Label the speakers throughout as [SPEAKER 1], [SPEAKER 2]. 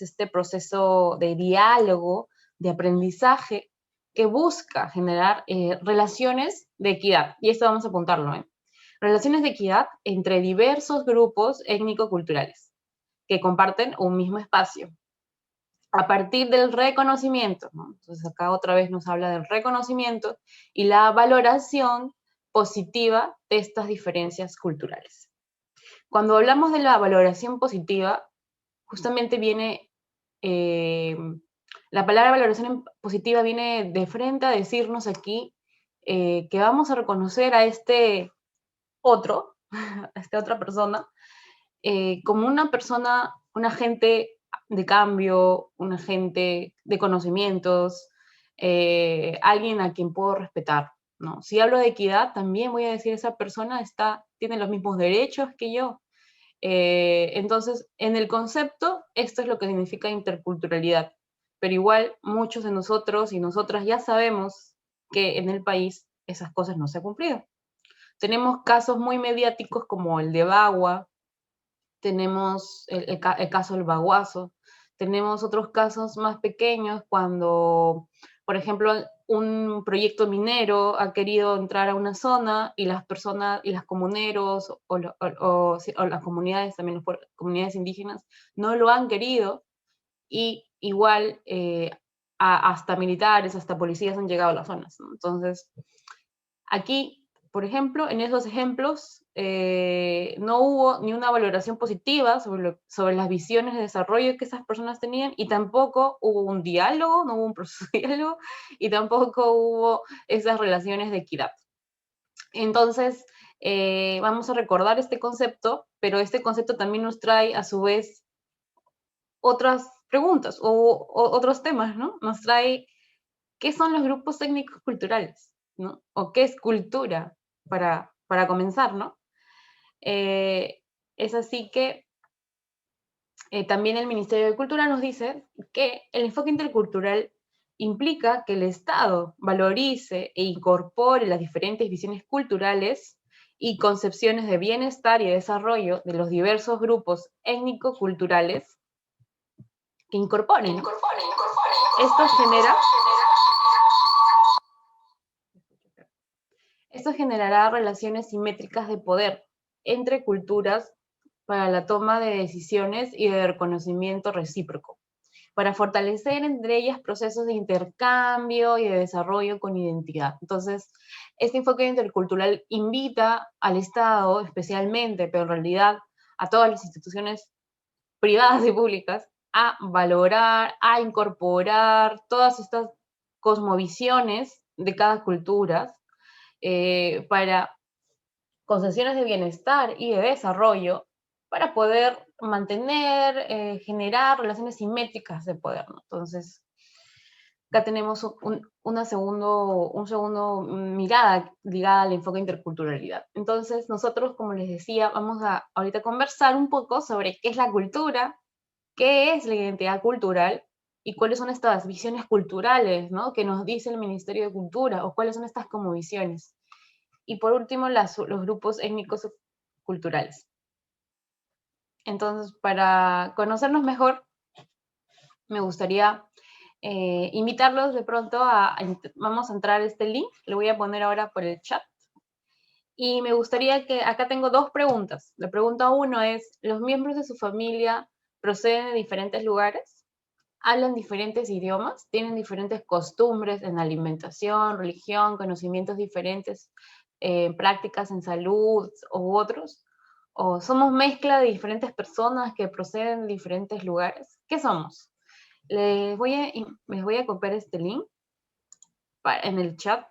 [SPEAKER 1] este proceso de diálogo, de aprendizaje, que busca generar relaciones de equidad. Y esto vamos a apuntarlo, ¿eh? Relaciones de equidad entre diversos grupos étnico-culturales que comparten un mismo espacio. A partir del reconocimiento, ¿no? Entonces acá otra vez nos habla del reconocimiento y la valoración positiva de estas diferencias culturales. Cuando hablamos de la valoración positiva, justamente viene, la palabra valoración positiva viene de frente a decirnos aquí que vamos a reconocer a este otro, a esta otra persona, como una persona, un agente de cambio, un agente de conocimientos, alguien a quien puedo respetar, ¿no? Si hablo de equidad, también voy a decir esa persona tiene los mismos derechos que yo. Entonces, en el concepto, esto es lo que significa interculturalidad, pero igual muchos de nosotros y nosotras ya sabemos que en el país esas cosas no se han cumplido. Tenemos casos muy mediáticos como el de Bagua, tenemos el caso del Baguazo, tenemos otros casos más pequeños cuando, por ejemplo, un proyecto minero ha querido entrar a una zona y las personas, y las comuneros o las comunidades, también las comunidades indígenas, no lo han querido y igual hasta militares, hasta policías han llegado a las zonas, ¿no? Entonces, aquí, por ejemplo, en esos ejemplos, no hubo ni una valoración positiva sobre las visiones de desarrollo que esas personas tenían y tampoco hubo un diálogo, no hubo un proceso de diálogo y tampoco hubo esas relaciones de equidad. Entonces, vamos a recordar este concepto, pero este concepto también nos trae a su vez otras preguntas o otros temas, ¿no? Nos trae qué son los grupos técnicos culturales, ¿no? O qué es cultura, para comenzar, ¿no? Es así que también el Ministerio de Cultura nos dice que el enfoque intercultural implica que el Estado valorice e incorpore las diferentes visiones culturales y concepciones de bienestar y desarrollo de los diversos grupos étnico-culturales que incorporen. Esto genera Esto generará relaciones simétricas de poder entre culturas para la toma de decisiones y de reconocimiento recíproco, para fortalecer entre ellas procesos de intercambio y de desarrollo con identidad. Entonces, este enfoque intercultural invita al Estado especialmente, pero en realidad a todas las instituciones privadas y públicas, a valorar, a incorporar todas estas cosmovisiones de cada cultura para concesiones de bienestar y de desarrollo para poder mantener, generar relaciones simétricas de poder, ¿no? Entonces, acá tenemos un segundo mirada ligada al enfoque de interculturalidad. Entonces, nosotros, como les decía, vamos a ahorita conversar un poco sobre qué es la cultura, qué es la identidad cultural y cuáles son estas visiones culturales, ¿no? Que nos dice el Ministerio de Cultura o cuáles son estas como visiones. Y por último, los grupos étnicos culturales. Entonces, para conocernos mejor, me gustaría invitarlos de pronto vamos a entrar a este link, lo voy a poner ahora por el chat. Y me gustaría acá tengo dos preguntas. La pregunta uno es, ¿los miembros de su familia proceden de diferentes lugares? ¿Hablan diferentes idiomas? ¿Tienen diferentes costumbres en alimentación, religión, conocimientos diferentes, prácticas en salud u otros? ¿O somos mezcla de diferentes personas que proceden de diferentes lugares? ¿Qué somos? Les voy a copiar este link en el chat.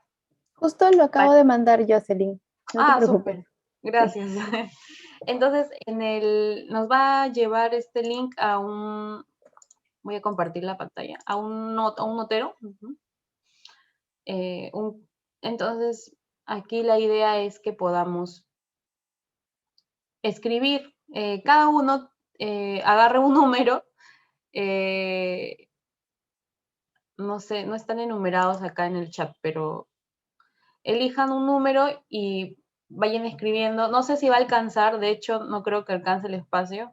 [SPEAKER 2] Justo lo acabo de mandar, Jocelyn. No te preocupes.
[SPEAKER 1] Súper. Gracias. Sí. Entonces, nos va a llevar este link a voy a compartir la pantalla, a un notero. Entonces, aquí la idea es que podamos escribir, cada uno agarre un número, no sé, no están enumerados acá en el chat, pero elijan un número y vayan escribiendo. No sé si va a alcanzar, de hecho, no creo que alcance el espacio.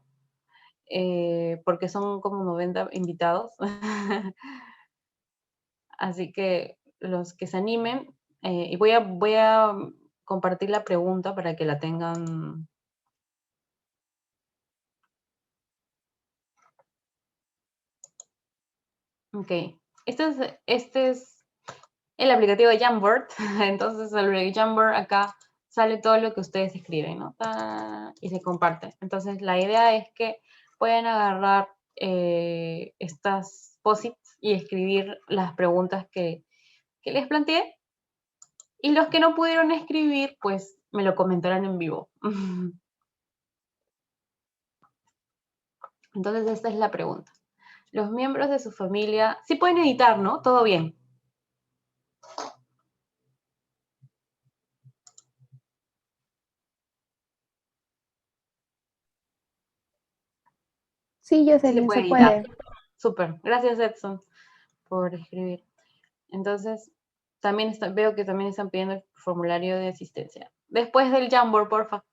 [SPEAKER 1] porque son como 90 invitados. Así que los que se animen, y voy a compartir la pregunta para que la tengan. Ok, este es el aplicativo de Jamboard. Entonces, el Jamboard acá sale todo lo que ustedes escriben, ¿no? Y se comparte. Entonces, la idea es que puedan agarrar estas posits y escribir las preguntas que les planteé. Y los que no pudieron escribir, pues me lo comentarán en vivo. Entonces, esta es la pregunta. Los miembros de su familia, sí pueden editar, ¿no? Todo bien.
[SPEAKER 2] Sí,
[SPEAKER 1] Sí se
[SPEAKER 2] Jocelyn,
[SPEAKER 1] puede
[SPEAKER 2] se
[SPEAKER 1] editar.
[SPEAKER 2] puede.
[SPEAKER 1] Súper. Gracias, Edson, por escribir. Entonces, también veo que también están pidiendo el formulario de asistencia. Después del Jamboard, porfa.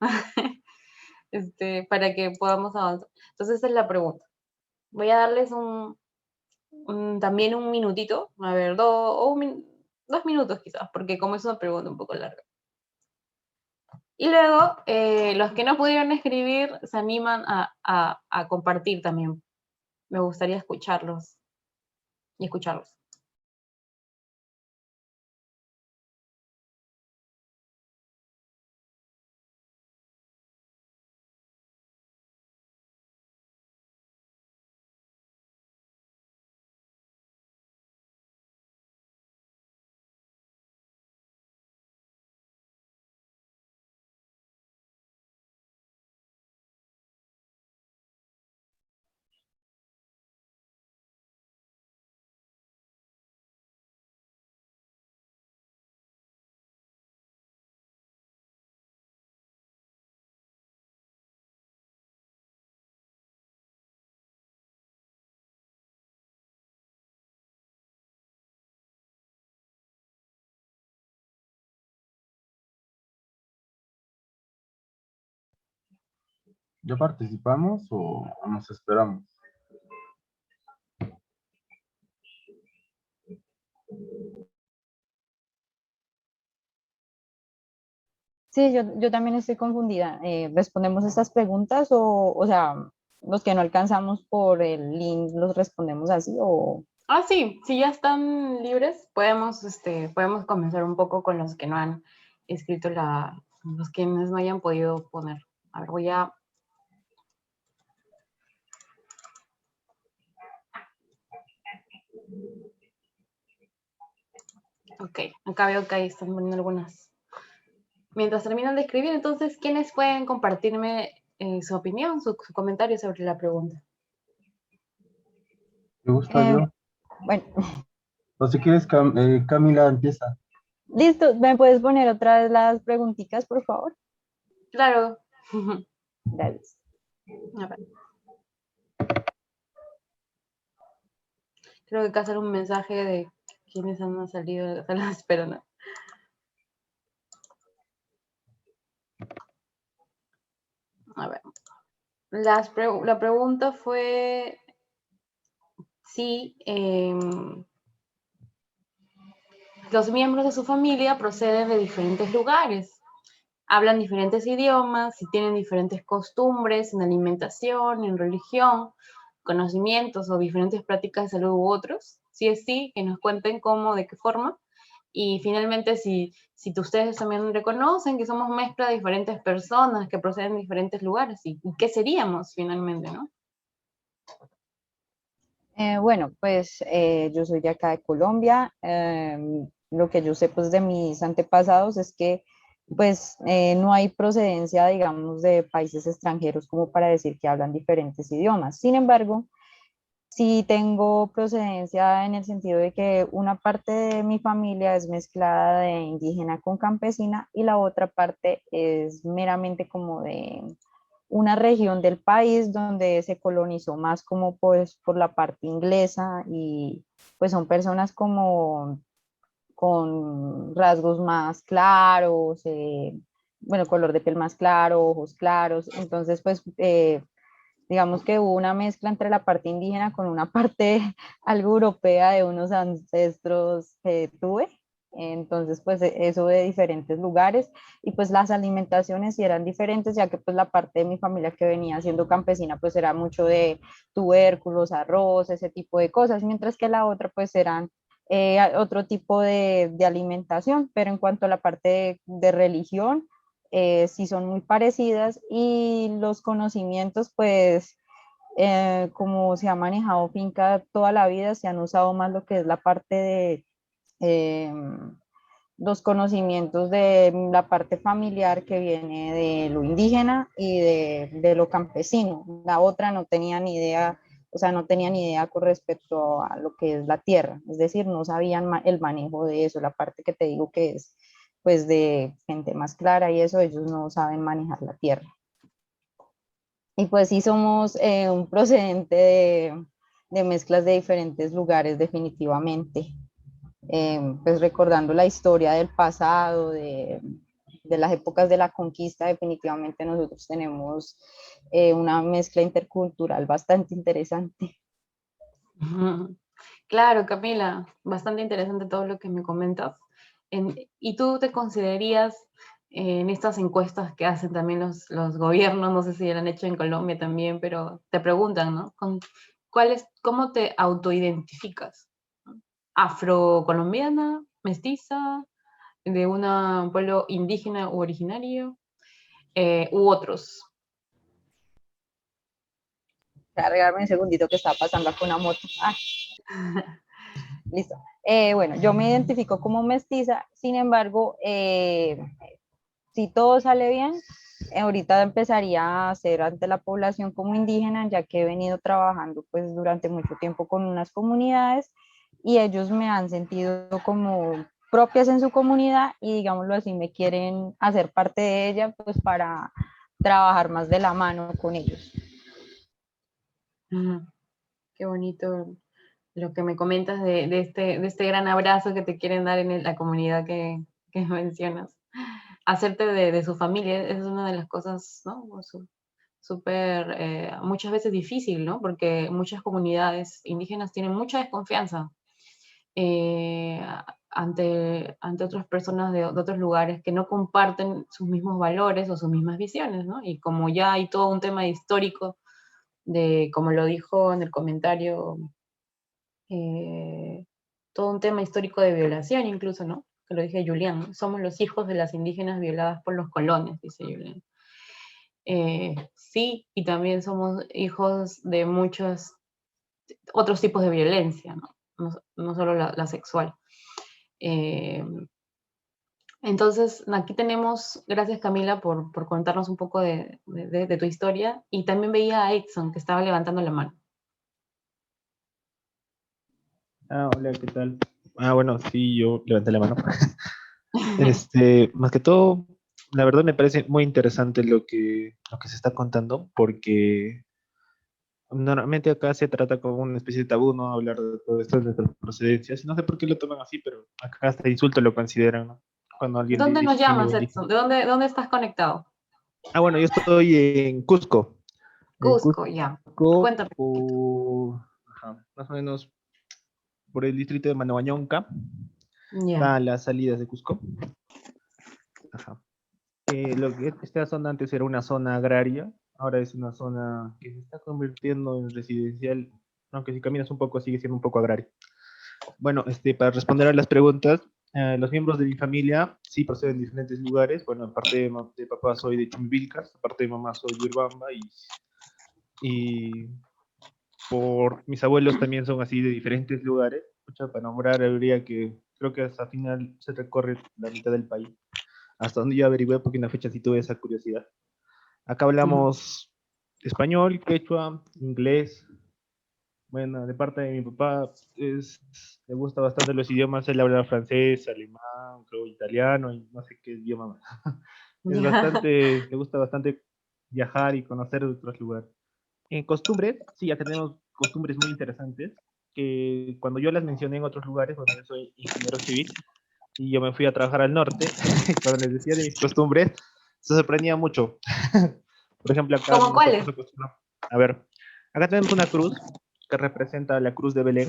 [SPEAKER 1] Para que podamos avanzar. Entonces, esa es la pregunta. Voy a darles también un minutito, a ver, 2 minutos quizás, porque como es una pregunta un poco larga. Y luego, los que no pudieron escribir se animan a compartir también. Me gustaría escucharlos y escucharlos.
[SPEAKER 3] ¿Ya participamos o nos esperamos?
[SPEAKER 4] Sí, yo también estoy confundida. ¿Respondemos estas preguntas o sea, los que no alcanzamos por el link los respondemos así o...
[SPEAKER 1] Ah, sí, si ya están libres, podemos comenzar un poco con los que no han escrito los que no hayan podido poner. A ver, ok, acá veo que ahí están poniendo algunas. Mientras terminan de escribir, entonces, ¿quiénes pueden compartirme su opinión, su comentario sobre la pregunta?
[SPEAKER 3] ¿Te gusta
[SPEAKER 4] Eh,
[SPEAKER 3] yo?
[SPEAKER 4] bueno,
[SPEAKER 3] O si quieres, Camila empieza.
[SPEAKER 4] listo. ¿Me puedes poner otra vez las preguntitas, por favor?
[SPEAKER 1] Claro.
[SPEAKER 4] Gracias.
[SPEAKER 1] A ver. Creo que acá sale un mensaje de quiénes han salido de la sala de espera, ¿no? A ver. La pregunta fue si los miembros de su familia proceden de diferentes lugares, hablan diferentes idiomas, si tienen diferentes costumbres en alimentación, en religión, conocimientos o diferentes prácticas de salud u otros. Si es sí, que nos cuenten cómo, de qué forma. Y finalmente, si ustedes también reconocen que somos mezcla de diferentes personas que proceden de diferentes lugares, y qué seríamos finalmente, ¿no?
[SPEAKER 4] Bueno, pues yo soy de acá de Colombia. Lo que yo sé pues de mis antepasados es que pues no hay procedencia, digamos, de países extranjeros como para decir que hablan diferentes idiomas. Sin embargo, sí tengo procedencia en el sentido de que una parte de mi familia es mezclada de indígena con campesina y la otra parte es meramente como de una región del país donde se colonizó más como pues por la parte inglesa y pues son personas como con rasgos más claros, bueno, color de piel más claro, ojos claros, entonces pues digamos que hubo una mezcla entre la parte indígena con una parte algo europea de unos ancestros que tuve. Entonces, pues eso de diferentes lugares y pues las alimentaciones sí eran diferentes, ya que pues la parte de mi familia que venía siendo campesina pues era mucho de tubérculos, arroz, ese tipo de cosas, mientras que la otra pues eran otro tipo de alimentación, pero en cuanto a la parte de religión, sí son muy parecidas y los conocimientos pues como se ha manejado finca toda la vida, se han usado más lo que es la parte de eh, los conocimientos de la parte familiar que viene de lo indígena y de lo campesino. La otra no tenía ni idea, o sea, no tenía ni idea con respecto a lo que es la tierra, es decir, no sabían el manejo de eso, la parte que te digo que es pues de gente más clara y eso, ellos no saben manejar la tierra. Y pues sí somos un procedente de mezclas de diferentes lugares definitivamente, pues recordando la historia del pasado, de las épocas de la conquista, definitivamente nosotros tenemos una mezcla intercultural bastante interesante.
[SPEAKER 1] Ujú. Claro, Camila, bastante interesante todo lo que me comentas. ¿Y tú te considerarías en estas encuestas que hacen también los gobiernos, no sé si lo han hecho en Colombia también, pero te preguntan, ¿no? ¿Cómo te autoidentificas? ¿Afrocolombiana, mestiza, de un pueblo indígena u originario, u otros?
[SPEAKER 4] Cargarme un segundito que está pasando acá una moto. Ah, listo. Bueno, yo me identifico como mestiza, sin embargo, si todo sale bien, ahorita empezaría a hacer ante la población como indígena, ya que he venido trabajando pues durante mucho tiempo con unas comunidades y ellos me han sentido como propias en su comunidad y digámoslo así, me quieren hacer parte de ella pues para trabajar más de la mano con ellos.
[SPEAKER 1] Ujú. Qué bonito lo que me comentas de este gran abrazo que te quieren dar en la comunidad que mencionas. Hacerte de su familia es una de las cosas, ¿no? Súper, muchas veces difícil, ¿no? Porque muchas comunidades indígenas tienen mucha desconfianza eh, ante otras personas de otros lugares que no comparten sus mismos valores o sus mismas visiones, ¿no? Y como ya hay todo un tema histórico de, como lo dijo en el comentario, eh, todo un tema histórico de violación incluso, ¿no? Que lo dije Julián, ¿no? Somos los hijos de las indígenas violadas por los colones, dice Julián. Sí, y también somos hijos de muchos otros tipos de violencia, ¿no? No solo la sexual. Eh, entonces, aquí tenemos, gracias Camila por contarnos un poco de tu historia, y también veía a Edson que estaba levantando la mano.
[SPEAKER 5] Hola, ¿qué tal? Bueno, sí, yo levanté la mano. Más que todo, la verdad me parece muy interesante lo que se está contando, porque normalmente acá se trata como una especie de tabú, ¿no? Hablar de todo esto, de nuestras procedencias. No sé por qué lo toman así, pero acá hasta insulto lo consideran, ¿no? Cuando alguien
[SPEAKER 1] ¿Dónde nos
[SPEAKER 5] dice género
[SPEAKER 1] llamas,
[SPEAKER 5] indígena.
[SPEAKER 1] Edson? ¿De dónde estás conectado?
[SPEAKER 5] Bueno, yo estoy en Cusco. En
[SPEAKER 1] Cusco, ya.
[SPEAKER 5] Cusco,
[SPEAKER 1] Cuéntame.
[SPEAKER 5] ajá, más o menos por el distrito de Manahuañonca,
[SPEAKER 1] Ya.
[SPEAKER 5] están las salidas de Cusco. Ajá. Esta zona antes era una zona agraria, ahora es una zona que se está convirtiendo en residencial, aunque si caminas un poco sigue siendo un poco agraria. Bueno, para responder a las preguntas, los miembros de mi familia sí proceden de diferentes lugares. Bueno, en parte de papá soy de Chumbilcas, aparte de mamá soy de Urubamba y por mis abuelos también son así de diferentes lugares. Pucha, para nombrar habría que, creo que hasta final se recorre la mitad del país. Hasta donde yo averigüé, porque una fecha sí tuve esa curiosidad. Acá hablamos español, quechua, inglés. Bueno, de parte de mi papá le gusta bastante los idiomas. Él habla francés, alemán, creo italiano y no sé qué idioma más.
[SPEAKER 1] Ya.
[SPEAKER 5] Le gusta bastante viajar y conocer otros lugares. En costumbres, sí, ya tenemos costumbres muy interesantes que cuando yo las mencioné en otros lugares, bueno, yo soy ingeniero civil y yo me fui a trabajar al norte, cuando les decía de mis costumbres, se sorprendía mucho. Por ejemplo, acá
[SPEAKER 1] ¿Cómo
[SPEAKER 5] nosotros
[SPEAKER 1] cuáles?
[SPEAKER 5] acostumbramos. A ver, acá tenemos una cruz que representa la cruz de Belén,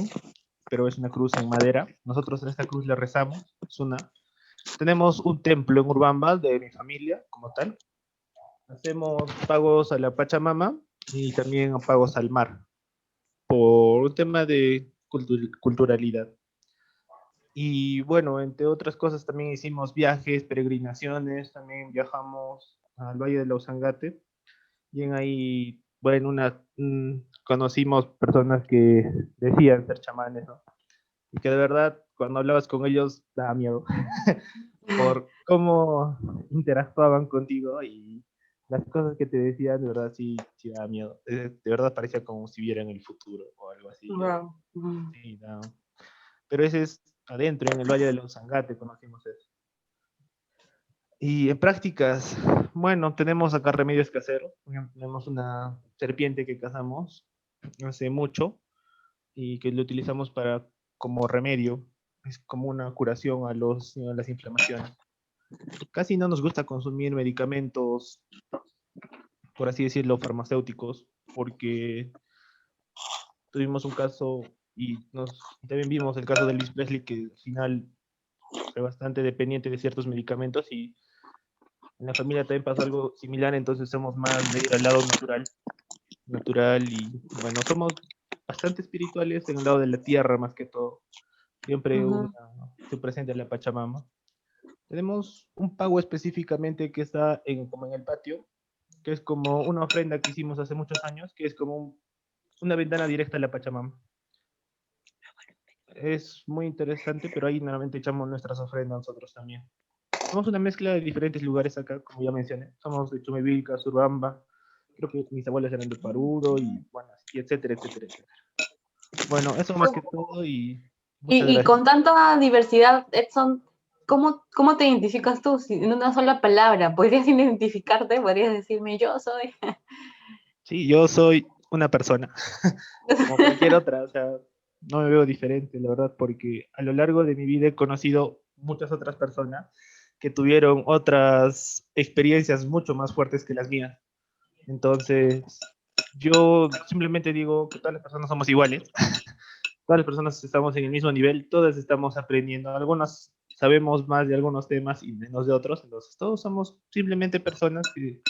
[SPEAKER 5] pero es una cruz en madera. Nosotros a esta cruz le rezamos. Tenemos un templo en Urubamba de mi familia, como tal. Hacemos pagos a la Pachamama y también pagos al mar, por un tema de culturalidad. Y bueno, entre otras cosas también hicimos viajes, peregrinaciones, también viajamos al Valle de la Usangate, y en ahí, bueno, conocimos personas que decían ser chamanes, ¿no? Y que de verdad, cuando hablabas con ellos, daba miedo por cómo interactuaban contigo y las cosas que te decían, de verdad sí daba miedo. De verdad parecía como si vieran el futuro o algo así.
[SPEAKER 1] Wow.
[SPEAKER 5] Sí, no. Pero ese es adentro, en el Valle de los Zangate, conocimos eso. Y en prácticas, bueno, tenemos acá remedios caseros. Por ejemplo, tenemos una serpiente que cazamos hace mucho y que lo utilizamos como remedio. Es como una curación a las inflamaciones. Casi no nos gusta consumir medicamentos, por así decirlo, farmacéuticos, porque tuvimos un caso y también vimos el caso de Elvis Presley, que al final fue bastante dependiente de ciertos medicamentos, y en la familia también pasó algo similar. Entonces somos más de ir al lado natural, y bueno, somos bastante espirituales en el lado de la tierra más que todo. Siempre se presenta en la Pachamama. Tenemos un pago específicamente que está como en el patio, que es como una ofrenda que hicimos hace muchos años, que es como una ventana directa a la Pachamama. Es muy interesante, pero ahí normalmente echamos nuestras ofrendas nosotros también. Somos una mezcla de diferentes lugares acá, como ya mencioné. Somos de Chumevilca, Surubamba, creo que mis abuelos eran de Paruro, y bueno, y etcétera, etcétera, etcétera. Bueno, eso más que todo, y muchas
[SPEAKER 1] Y
[SPEAKER 5] gracias.
[SPEAKER 1] con tanta diversidad, Edson, ¿cómo te identificas tú? En una sola palabra, ¿podrías identificarte? ¿Podrías decirme yo soy?
[SPEAKER 5] Sí, yo soy una persona, como cualquier otra, o sea, no me veo diferente, la verdad, porque a lo largo de mi vida he conocido muchas otras personas que tuvieron otras experiencias mucho más fuertes que las mías. Entonces, yo simplemente digo que todas las personas somos iguales, todas las personas estamos en el mismo nivel, todas estamos aprendiendo, algunos sabemos más de algunos temas y menos de otros, entonces todos somos simplemente personas que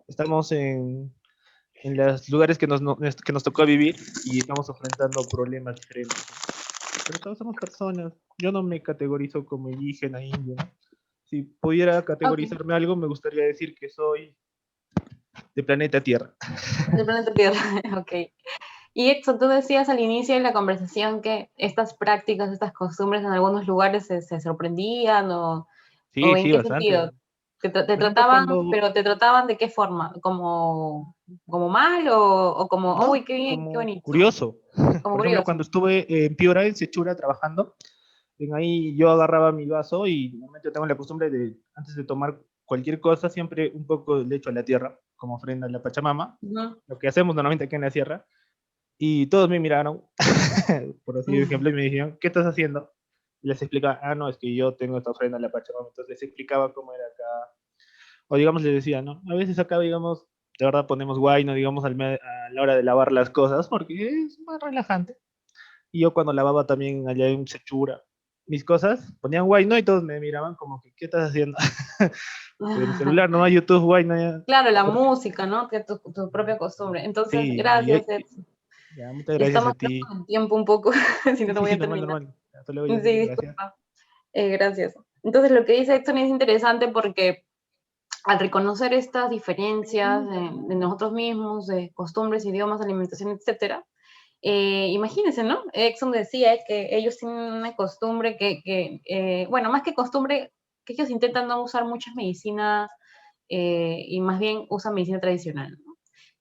[SPEAKER 5] estamos en los lugares que nos tocó vivir y estamos enfrentando problemas diferentes. Pero todos somos personas. Yo no me categorizo como indígena, indio, ¿no? Si pudiera
[SPEAKER 1] Ok,
[SPEAKER 5] categorizarme algo, me gustaría decir que soy de planeta Tierra.
[SPEAKER 1] del planeta Tierra, ok. Y Edson, tú decías al inicio de la conversación que estas prácticas, estas costumbres en algunos lugares se sorprendían o
[SPEAKER 5] Sí,
[SPEAKER 1] ¿en
[SPEAKER 5] sí,
[SPEAKER 1] qué
[SPEAKER 5] bastante.
[SPEAKER 1] sentido? ¿Te
[SPEAKER 5] Por ejemplo,
[SPEAKER 1] trataban, pero te trataban de qué forma? ¿Como mal o como,
[SPEAKER 5] no,
[SPEAKER 1] uy, qué bien, qué
[SPEAKER 5] como
[SPEAKER 1] bonito?
[SPEAKER 5] curioso.
[SPEAKER 1] Como
[SPEAKER 5] Por ejemplo, cuando
[SPEAKER 1] curioso.
[SPEAKER 5] estuve en Piura, en Sechura, trabajando, en ahí yo agarraba mi vaso y normalmente tengo la costumbre de, antes de tomar cualquier cosa, siempre un poco le echo a la tierra, como ofrenda a la Pachamama,
[SPEAKER 1] Ujú.
[SPEAKER 5] lo que hacemos normalmente aquí en la sierra, y todos me miraron, por así de ejemplo, y me dijeron, ¿qué estás haciendo? Y les explicaba, no, es que yo tengo esta ofrenda a la Pachamama. Entonces les explicaba cómo era acá, o digamos les decía, ¿no? A veces acá, digamos, de verdad ponemos guay, no digamos a la hora de lavar las cosas, porque es más relajante. Y yo cuando lavaba también allá en Sechura mis cosas, ponían guay, ¿no? Y todos me miraban como que, ¿qué estás haciendo? En el celular, no hay YouTube, guay, no hay...
[SPEAKER 1] Claro, la música, ¿no? Que tu propia costumbre. Entonces,
[SPEAKER 5] Sí,
[SPEAKER 1] gracias, Edson.
[SPEAKER 5] ya, muchas
[SPEAKER 1] Ya
[SPEAKER 5] gracias a
[SPEAKER 1] estamos
[SPEAKER 5] ti.
[SPEAKER 1] con el tiempo un poco, si no,
[SPEAKER 5] Sí,
[SPEAKER 1] no
[SPEAKER 5] sí,
[SPEAKER 1] voy
[SPEAKER 5] sí,
[SPEAKER 1] a
[SPEAKER 5] normal,
[SPEAKER 1] terminar.
[SPEAKER 5] normal. Hasta luego,
[SPEAKER 1] Sí,
[SPEAKER 5] Jocelyn, gracias.
[SPEAKER 1] disculpa. Gracias. Entonces, lo que dice Edson es interesante porque al reconocer estas diferencias de nosotros mismos, de costumbres, idiomas, alimentación, etcétera, imagínense, ¿no? Exxon decía que ellos tienen una costumbre bueno, más que costumbre, que ellos intentan no usar muchas medicinas y más bien usan medicina tradicional, ¿no?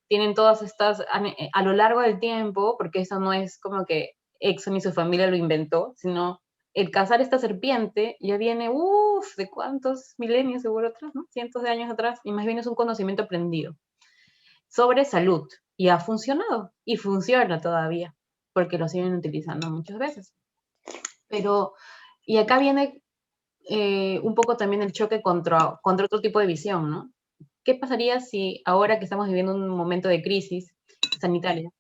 [SPEAKER 1] Tienen todas estas, a lo largo del tiempo, porque eso no es como que Exxon y su familia lo inventó, sino el cazar esta serpiente ya viene, uff, de cuántos milenios seguro atrás, ¿no? Cientos de años atrás, y más bien es un conocimiento aprendido sobre salud y ha funcionado y funciona todavía porque lo siguen utilizando muchas veces. Pero, y acá viene un poco también el choque contra otro tipo de visión, ¿no? ¿Qué pasaría si ahora que estamos viviendo un momento de crisis, sanitaria.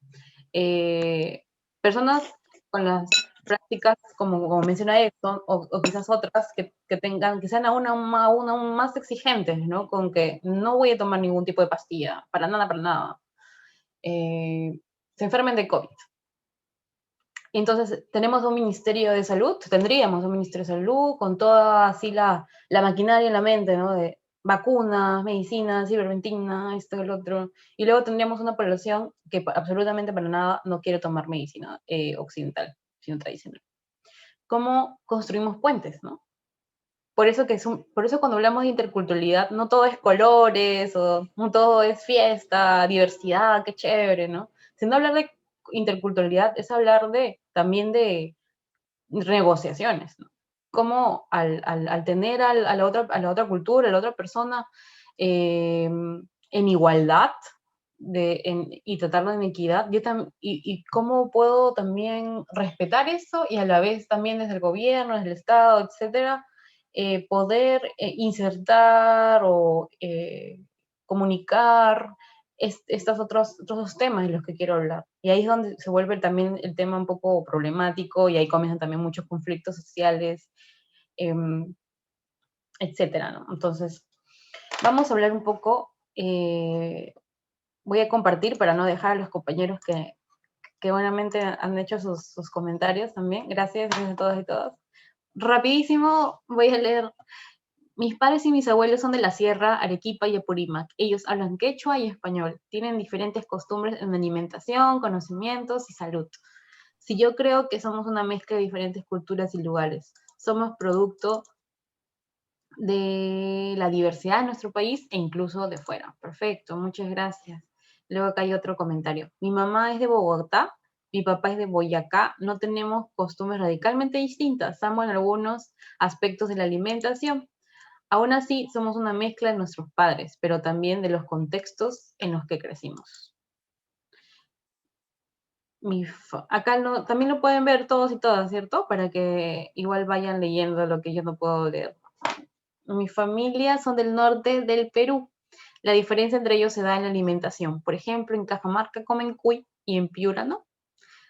[SPEAKER 1] Personas con las prácticas, como menciona Edson, o quizás otras que sean aún más exigentes, ¿no? Con que no voy a tomar ningún tipo de pastilla, para nada. Se enfermen de COVID. Entonces, tenemos un Ministerio de Salud, tendríamos un Ministerio de Salud con toda así la maquinaria en la mente, ¿no? De vacunas, medicinas, ivermectina, esto y el otro. Y luego tendríamos una población que absolutamente para nada no quiere tomar medicina occidental, sino tradicional. ¿Cómo construimos puentes, no? Por eso cuando hablamos de interculturalidad, no todo es colores, o no todo es fiesta, diversidad, qué chévere, ¿no? Sino hablar de interculturalidad es hablar también de negociaciones, ¿no? Como al tener a la otra cultura, a la otra persona en igualdad y tratarlo en equidad, y cómo puedo también respetar eso y a la vez también desde el gobierno, desde el Estado, etcétera, poder insertar o comunicar estos otros dos temas de los que quiero hablar. Y ahí es donde se vuelve también el tema un poco problemático y ahí comienzan también muchos conflictos sociales, etcétera, ¿no? Entonces, vamos a hablar un poco, voy a compartir para no dejar a los compañeros que buenamente han hecho sus comentarios también. Gracias a todas y todas. Rapidísimo, voy a leer. Mis padres y mis abuelos son de la Sierra, Arequipa y Apurímac. Ellos hablan quechua y español. Tienen diferentes costumbres en alimentación, conocimientos y salud. Si yo creo que somos una mezcla de diferentes culturas y lugares. Somos producto de la diversidad de nuestro país e incluso de fuera. Perfecto, muchas gracias. Luego acá hay otro comentario. Mi mamá es de Bogotá, mi papá es de Boyacá. No tenemos costumbres radicalmente distintas, salvo en algunos aspectos de la alimentación. Aún así, somos una mezcla de nuestros padres, pero también de los contextos en los que crecimos. Acá también lo pueden ver todos y todas, ¿cierto? Para que igual vayan leyendo lo que yo no puedo leer. Mi familia son del norte del Perú. La diferencia entre ellos se da en la alimentación. Por ejemplo, en Cajamarca comen cuy y en Piura no.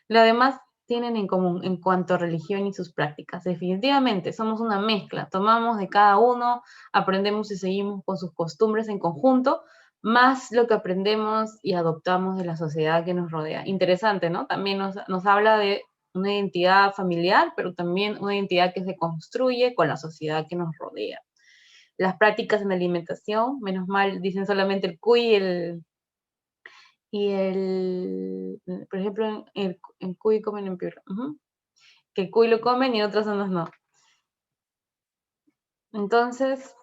[SPEAKER 1] Lo demás tienen en común en cuanto a religión y sus prácticas. Definitivamente, somos una mezcla. Tomamos de cada uno, aprendemos y seguimos con sus costumbres en conjunto, más lo que aprendemos y adoptamos de la sociedad que nos rodea. Interesante, ¿no? También nos habla de una identidad familiar, pero también una identidad que se construye con la sociedad que nos rodea. Las prácticas en alimentación, menos mal, dicen solamente el cuy por ejemplo, en cuy comen en Piura. Que el cuy lo comen y otras zonas no. Entonces,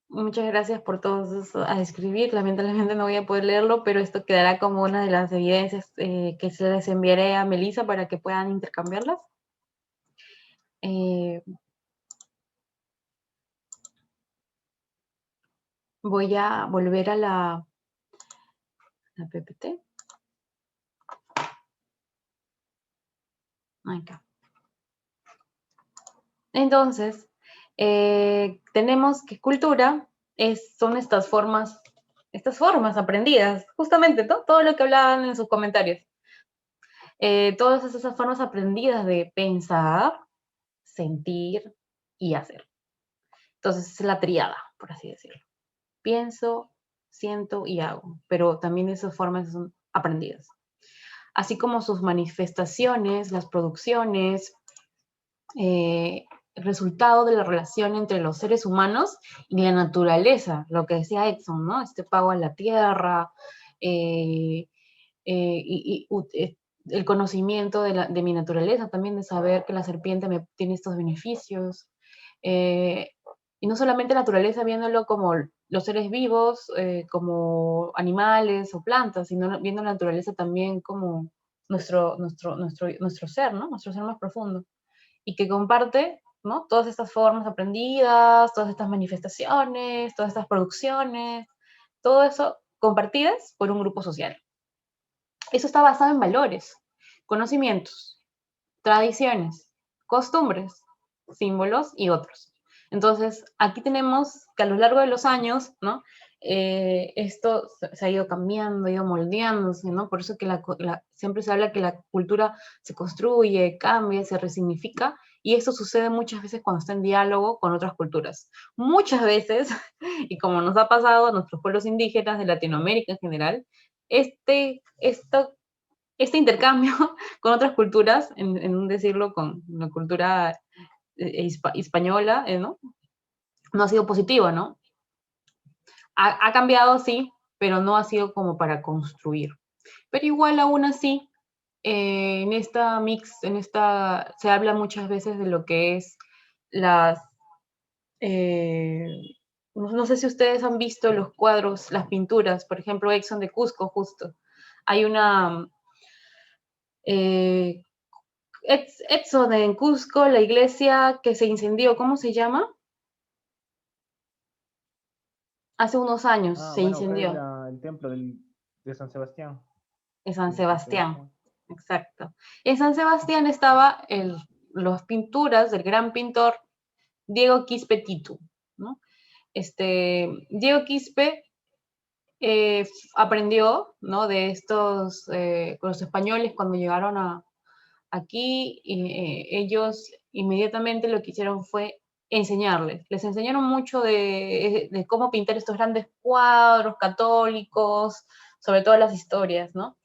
[SPEAKER 1] muchas gracias por todos a escribir. Lamentablemente no voy a poder leerlo, pero esto quedará como una de las evidencias que se les enviaré a Melissa para que puedan intercambiarlas. Voy a volver a la PPT. Acá. Entonces, tenemos que cultura son estas formas aprendidas, justamente, ¿no? Todo lo que hablaban en sus comentarios. Todas esas formas aprendidas de pensar, sentir y hacer. Entonces, es la tríada, por así decirlo. Pienso, siento y hago, pero también esas formas son aprendidas. Así como sus manifestaciones, las producciones, resultado de la relación entre los seres humanos y la naturaleza, lo que decía Edson, ¿no? Este pago a la tierra, el conocimiento de mi naturaleza, también de saber que la serpiente tiene estos beneficios, y no solamente naturaleza viéndolo como los seres vivos, como animales o plantas, sino viendo la naturaleza también como nuestro ser, ¿no? Nuestro ser más profundo, y que comparte, ¿no? Todas estas formas aprendidas, todas estas manifestaciones, todas estas producciones, todo eso compartidas por un grupo social. Eso está basado en valores, conocimientos, tradiciones, costumbres, símbolos y otros. Entonces, aquí tenemos que a lo largo de los años, ¿no? esto se ha ido cambiando, ha ido moldeándose, ¿no? Por eso que siempre se habla que la cultura se construye, cambia, se resignifica, y eso sucede muchas veces cuando está en diálogo con otras culturas. Muchas veces, y como nos ha pasado a nuestros pueblos indígenas de Latinoamérica en general, este intercambio con otras culturas, en un decirlo con la cultura española, ¿no? No ha sido positivo, ¿no? Ha cambiado, sí, pero no ha sido como para construir. Pero igual aún así, se habla muchas veces de lo que es las, eh, no sé si ustedes han visto los cuadros, las pinturas, por ejemplo, Exxon de Cusco, justo. Hay una, eh, Exxon en Cusco, la iglesia que se incendió, ¿cómo se llama? Hace unos años
[SPEAKER 5] Ah,
[SPEAKER 1] se
[SPEAKER 5] bueno, acá es
[SPEAKER 1] incendió.
[SPEAKER 5] el templo de San Sebastián.
[SPEAKER 1] En San
[SPEAKER 5] De San
[SPEAKER 1] Sebastián,
[SPEAKER 5] Sebastián.
[SPEAKER 1] exacto. En San Sebastián estaba las pinturas del gran pintor Diego Quispe Titu, ¿no? Diego Quispe aprendió, ¿no? De los españoles cuando llegaron aquí, ellos inmediatamente lo que hicieron fue enseñarles. Les enseñaron mucho de cómo pintar estos grandes cuadros católicos, sobre todo las historias, ¿no?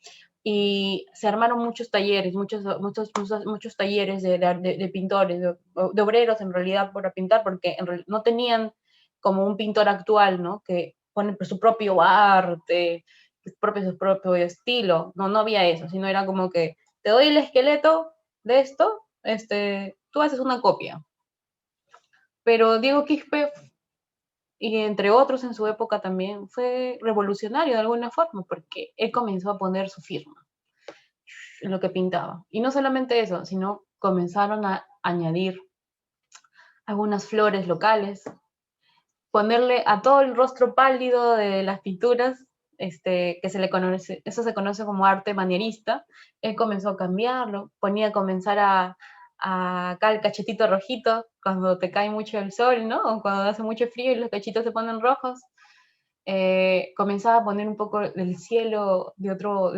[SPEAKER 1] Y se armaron muchos talleres, muchos talleres de pintores, de obreros en realidad para pintar, porque no tenían como un pintor actual, ¿no? Que pone su propio arte, su propio estilo. No, no había eso, sino era como que te doy el esqueleto de esto, tú haces una copia. Pero Diego Quispe, y entre otros en su época también, fue revolucionario de alguna forma, porque él comenzó a poner su firma en lo que pintaba. Y no solamente eso, sino comenzaron a añadir algunas flores locales, ponerle a todo el rostro pálido de las pinturas, que eso se conoce como arte manierista. Él comenzó a cambiarlo, comenzar acá el cachetito rojito cuando te cae mucho el sol, ¿no? O cuando hace mucho frío y los cachitos se ponen rojos. Comenzaba a poner un poco el cielo de otro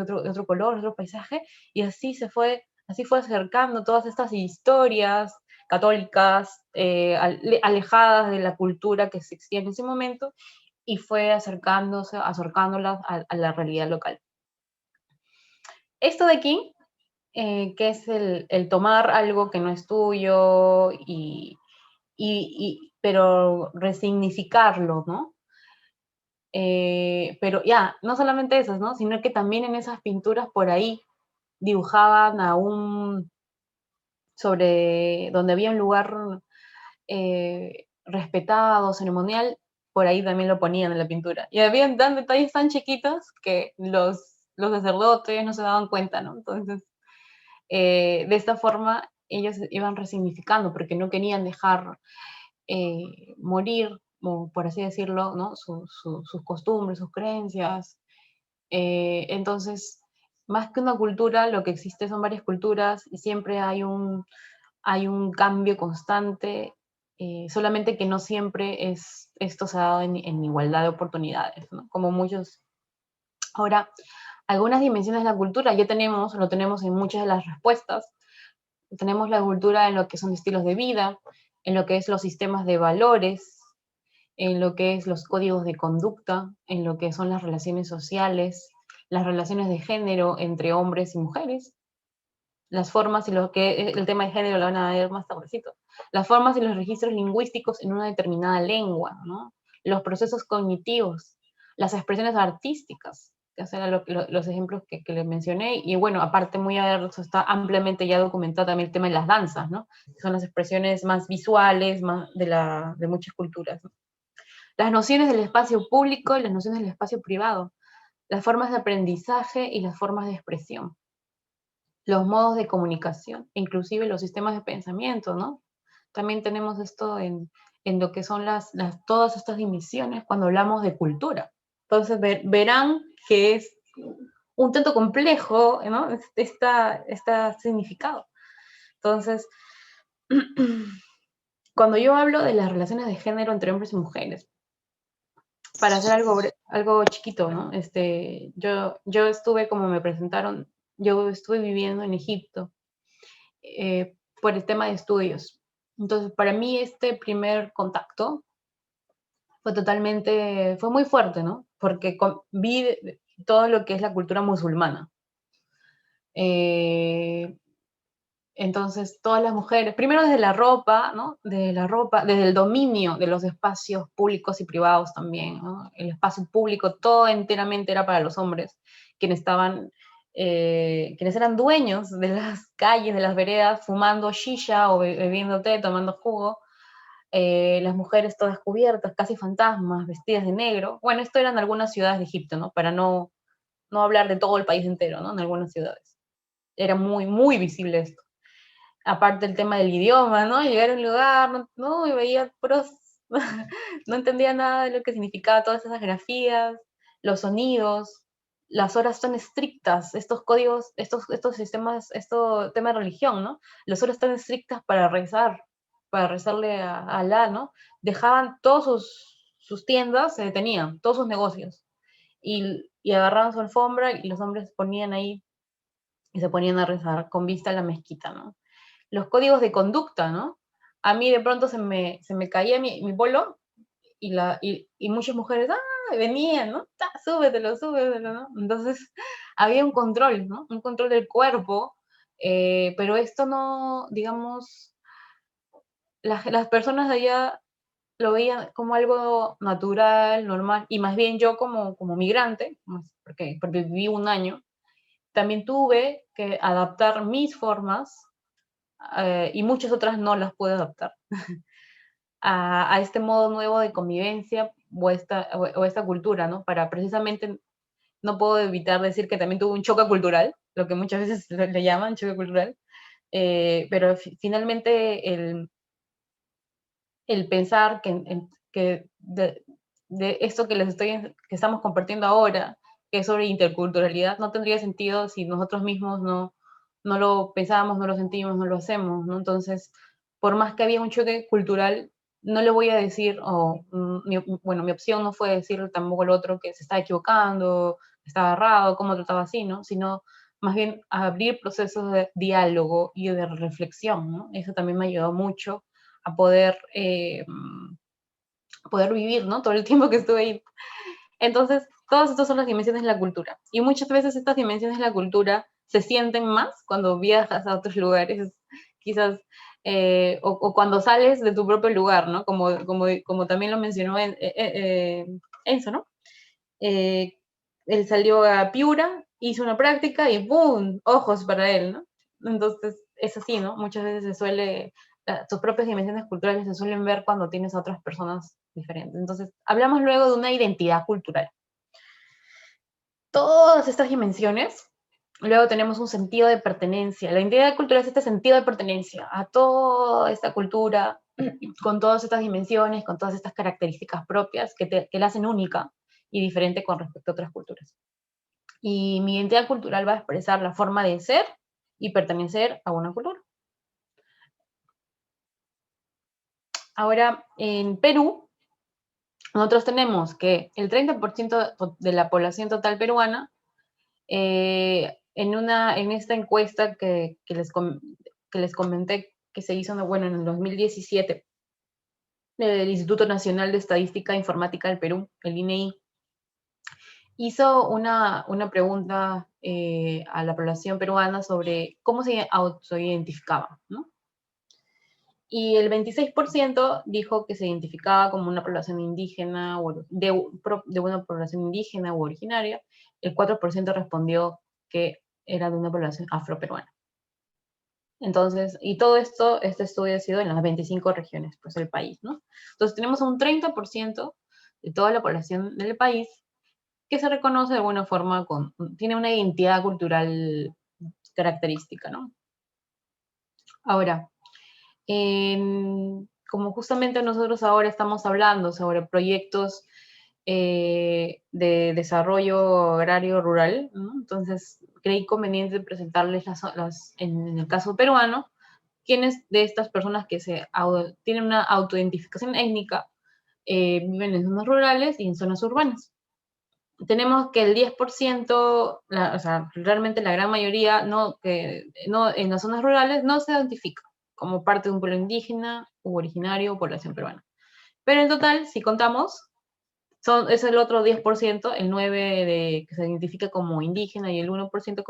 [SPEAKER 1] color, de otro paisaje, y así fue acercando todas estas historias católicas, alejadas de la cultura que existía en ese momento, y fue acercándolas a la realidad local. Esto de aquí, que es el tomar algo que no es tuyo, pero resignificarlo, ¿no? Pero ya, no solamente esas, ¿no? Sino que también en esas pinturas por ahí dibujaban sobre donde había un lugar respetado, ceremonial, por ahí también lo ponían en la pintura. Y habían detalles tan chiquitos que los sacerdotes no se daban cuenta, ¿no? Entonces, de esta forma ellos iban resignificando porque no querían dejar morir, o por así decirlo, ¿no? Sus costumbres, sus creencias. Entonces, más que una cultura, lo que existe son varias culturas y siempre hay un cambio constante, solamente que no siempre esto se ha dado en igualdad de oportunidades, ¿no? Como muchos. Ahora, algunas dimensiones de la cultura ya lo tenemos en muchas de las respuestas. Tenemos la cultura en lo que son estilos de vida, en lo que es los sistemas de valores, en lo que es los códigos de conducta, en lo que son las relaciones sociales, las relaciones de género entre hombres y mujeres, las formas y el tema de género lo van a ver más tardecito, las formas y los registros lingüísticos en una determinada lengua, ¿no? Los procesos cognitivos, las expresiones artísticas, que eran los ejemplos que les mencioné, y bueno, aparte muy abierto, está ampliamente ya documentado también el tema de las danzas, ¿no? Que son las expresiones más visuales de muchas culturas, ¿no? Las nociones del espacio público y las nociones del espacio privado, las formas de aprendizaje y las formas de expresión, los modos de comunicación, inclusive los sistemas de pensamiento, ¿no? También tenemos esto en lo que son todas estas dimensiones cuando hablamos de cultura. Entonces verán que es un tanto complejo, ¿no? Este significado. Entonces, cuando yo hablo de las relaciones de género entre hombres y mujeres, para hacer algo chiquito, ¿no? Yo estuve, como me presentaron, yo estuve viviendo en Egipto por el tema de estudios. Entonces, para mí este primer contacto fue muy fuerte, ¿no? Porque vi todo lo que es la cultura musulmana. Eh, entonces, todas las mujeres, primero desde la ropa, ¿no? Desde el dominio de los espacios públicos y privados también, ¿no? El espacio público todo enteramente era para los hombres, quienes eran dueños de las calles, de las veredas, fumando shisha o bebiendo té, tomando jugo. Las mujeres todas cubiertas, casi fantasmas, vestidas de negro. Bueno, esto eran algunas ciudades de Egipto, ¿no? Para no hablar de todo el país entero, ¿no? En algunas ciudades. Era muy, muy visible esto. Aparte el tema del idioma, ¿no? Llegar a un lugar, no, y veía puros, no entendía nada de lo que significaba todas esas grafías, los sonidos, las horas tan estrictas, estos códigos, estos sistemas, tema de religión, ¿no? Las horas tan estrictas para rezarle a Alá, ¿no? Dejaban sus tiendas, se detenían, todos sus negocios, y agarraban su alfombra y los hombres se ponían ahí y se ponían a rezar con vista a la mezquita, ¿no? Los códigos de conducta, ¿no? A mí de pronto se me caía mi polo y muchas mujeres, venían, ¿no? Súbetelo, ¿no? Entonces había un control, ¿no? Un control del cuerpo, pero esto no, digamos, las personas de allá lo veían como algo natural, normal, y más bien yo como migrante, porque viví un año, también tuve que adaptar mis formas y muchas otras no las pude adaptar a este modo nuevo de convivencia o esta cultura, ¿no? Para precisamente, no puedo evitar decir que también tuve un choque cultural, lo que muchas veces le llaman choque cultural, pero finalmente el pensar que de esto que estamos compartiendo ahora, que es sobre interculturalidad, no tendría sentido si nosotros mismos no lo pensamos, no lo sentimos, no lo hacemos, ¿no? Entonces, por más que había un choque cultural, no le voy a decir, mi opción no fue decirle tampoco al otro que se estaba equivocando, que estaba errado, cómo trataba así, ¿no? Sino más bien abrir procesos de diálogo y de reflexión, ¿no? Eso también me ayudó mucho a poder vivir, ¿no? Todo el tiempo que estuve ahí. Entonces, todas estas son las dimensiones de la cultura. Y muchas veces estas dimensiones de la cultura se sienten más cuando viajas a otros lugares, quizás, o cuando sales de tu propio lugar, ¿no? Como también lo mencionó Enzo, ¿no? Eh, Él salió a Piura, hizo una práctica y ¡boom! Ojos para él, ¿no? Entonces, es así, ¿no? Muchas veces tus propias dimensiones culturales se suelen ver cuando tienes a otras personas diferentes. Entonces, hablamos luego de una identidad cultural. Todas estas dimensiones, luego tenemos un sentido de pertenencia. La identidad cultural es este sentido de pertenencia a toda esta cultura, con todas estas dimensiones, con todas estas características propias que la hacen única y diferente con respecto a otras culturas. Y mi identidad cultural va a expresar la forma de ser y pertenecer a una cultura. Ahora, en Perú, nosotros tenemos que el 30% de la población total peruana, en esta encuesta que les comenté que se hizo, bueno, en el 2017, del Instituto Nacional de Estadística e Informática del Perú, el INEI, hizo una pregunta a la población peruana sobre cómo se autoidentificaba, ¿no? Y el 26% dijo que se identificaba como una población indígena o de una población indígena u originaria. El 4% respondió que era de una población afroperuana. Entonces, y todo esto, este estudio ha sido en las 25 regiones, pues, del país, ¿no? Entonces, tenemos un 30% de toda la población del país que se reconoce de alguna forma, tiene una identidad cultural característica, ¿no? Ahora, como justamente nosotros ahora estamos hablando sobre proyectos de desarrollo agrario rural, ¿no? Entonces creí conveniente presentarles en el caso peruano, quiénes de estas personas que tienen una autoidentificación étnica viven en zonas rurales y en zonas urbanas. Tenemos que el 10%, o sea, realmente la gran mayoría en las zonas rurales no se identifica como parte de un pueblo indígena u originario o población peruana. Pero en total, si contamos, es el otro 10%, el 9% que se identifica como indígena y el 1%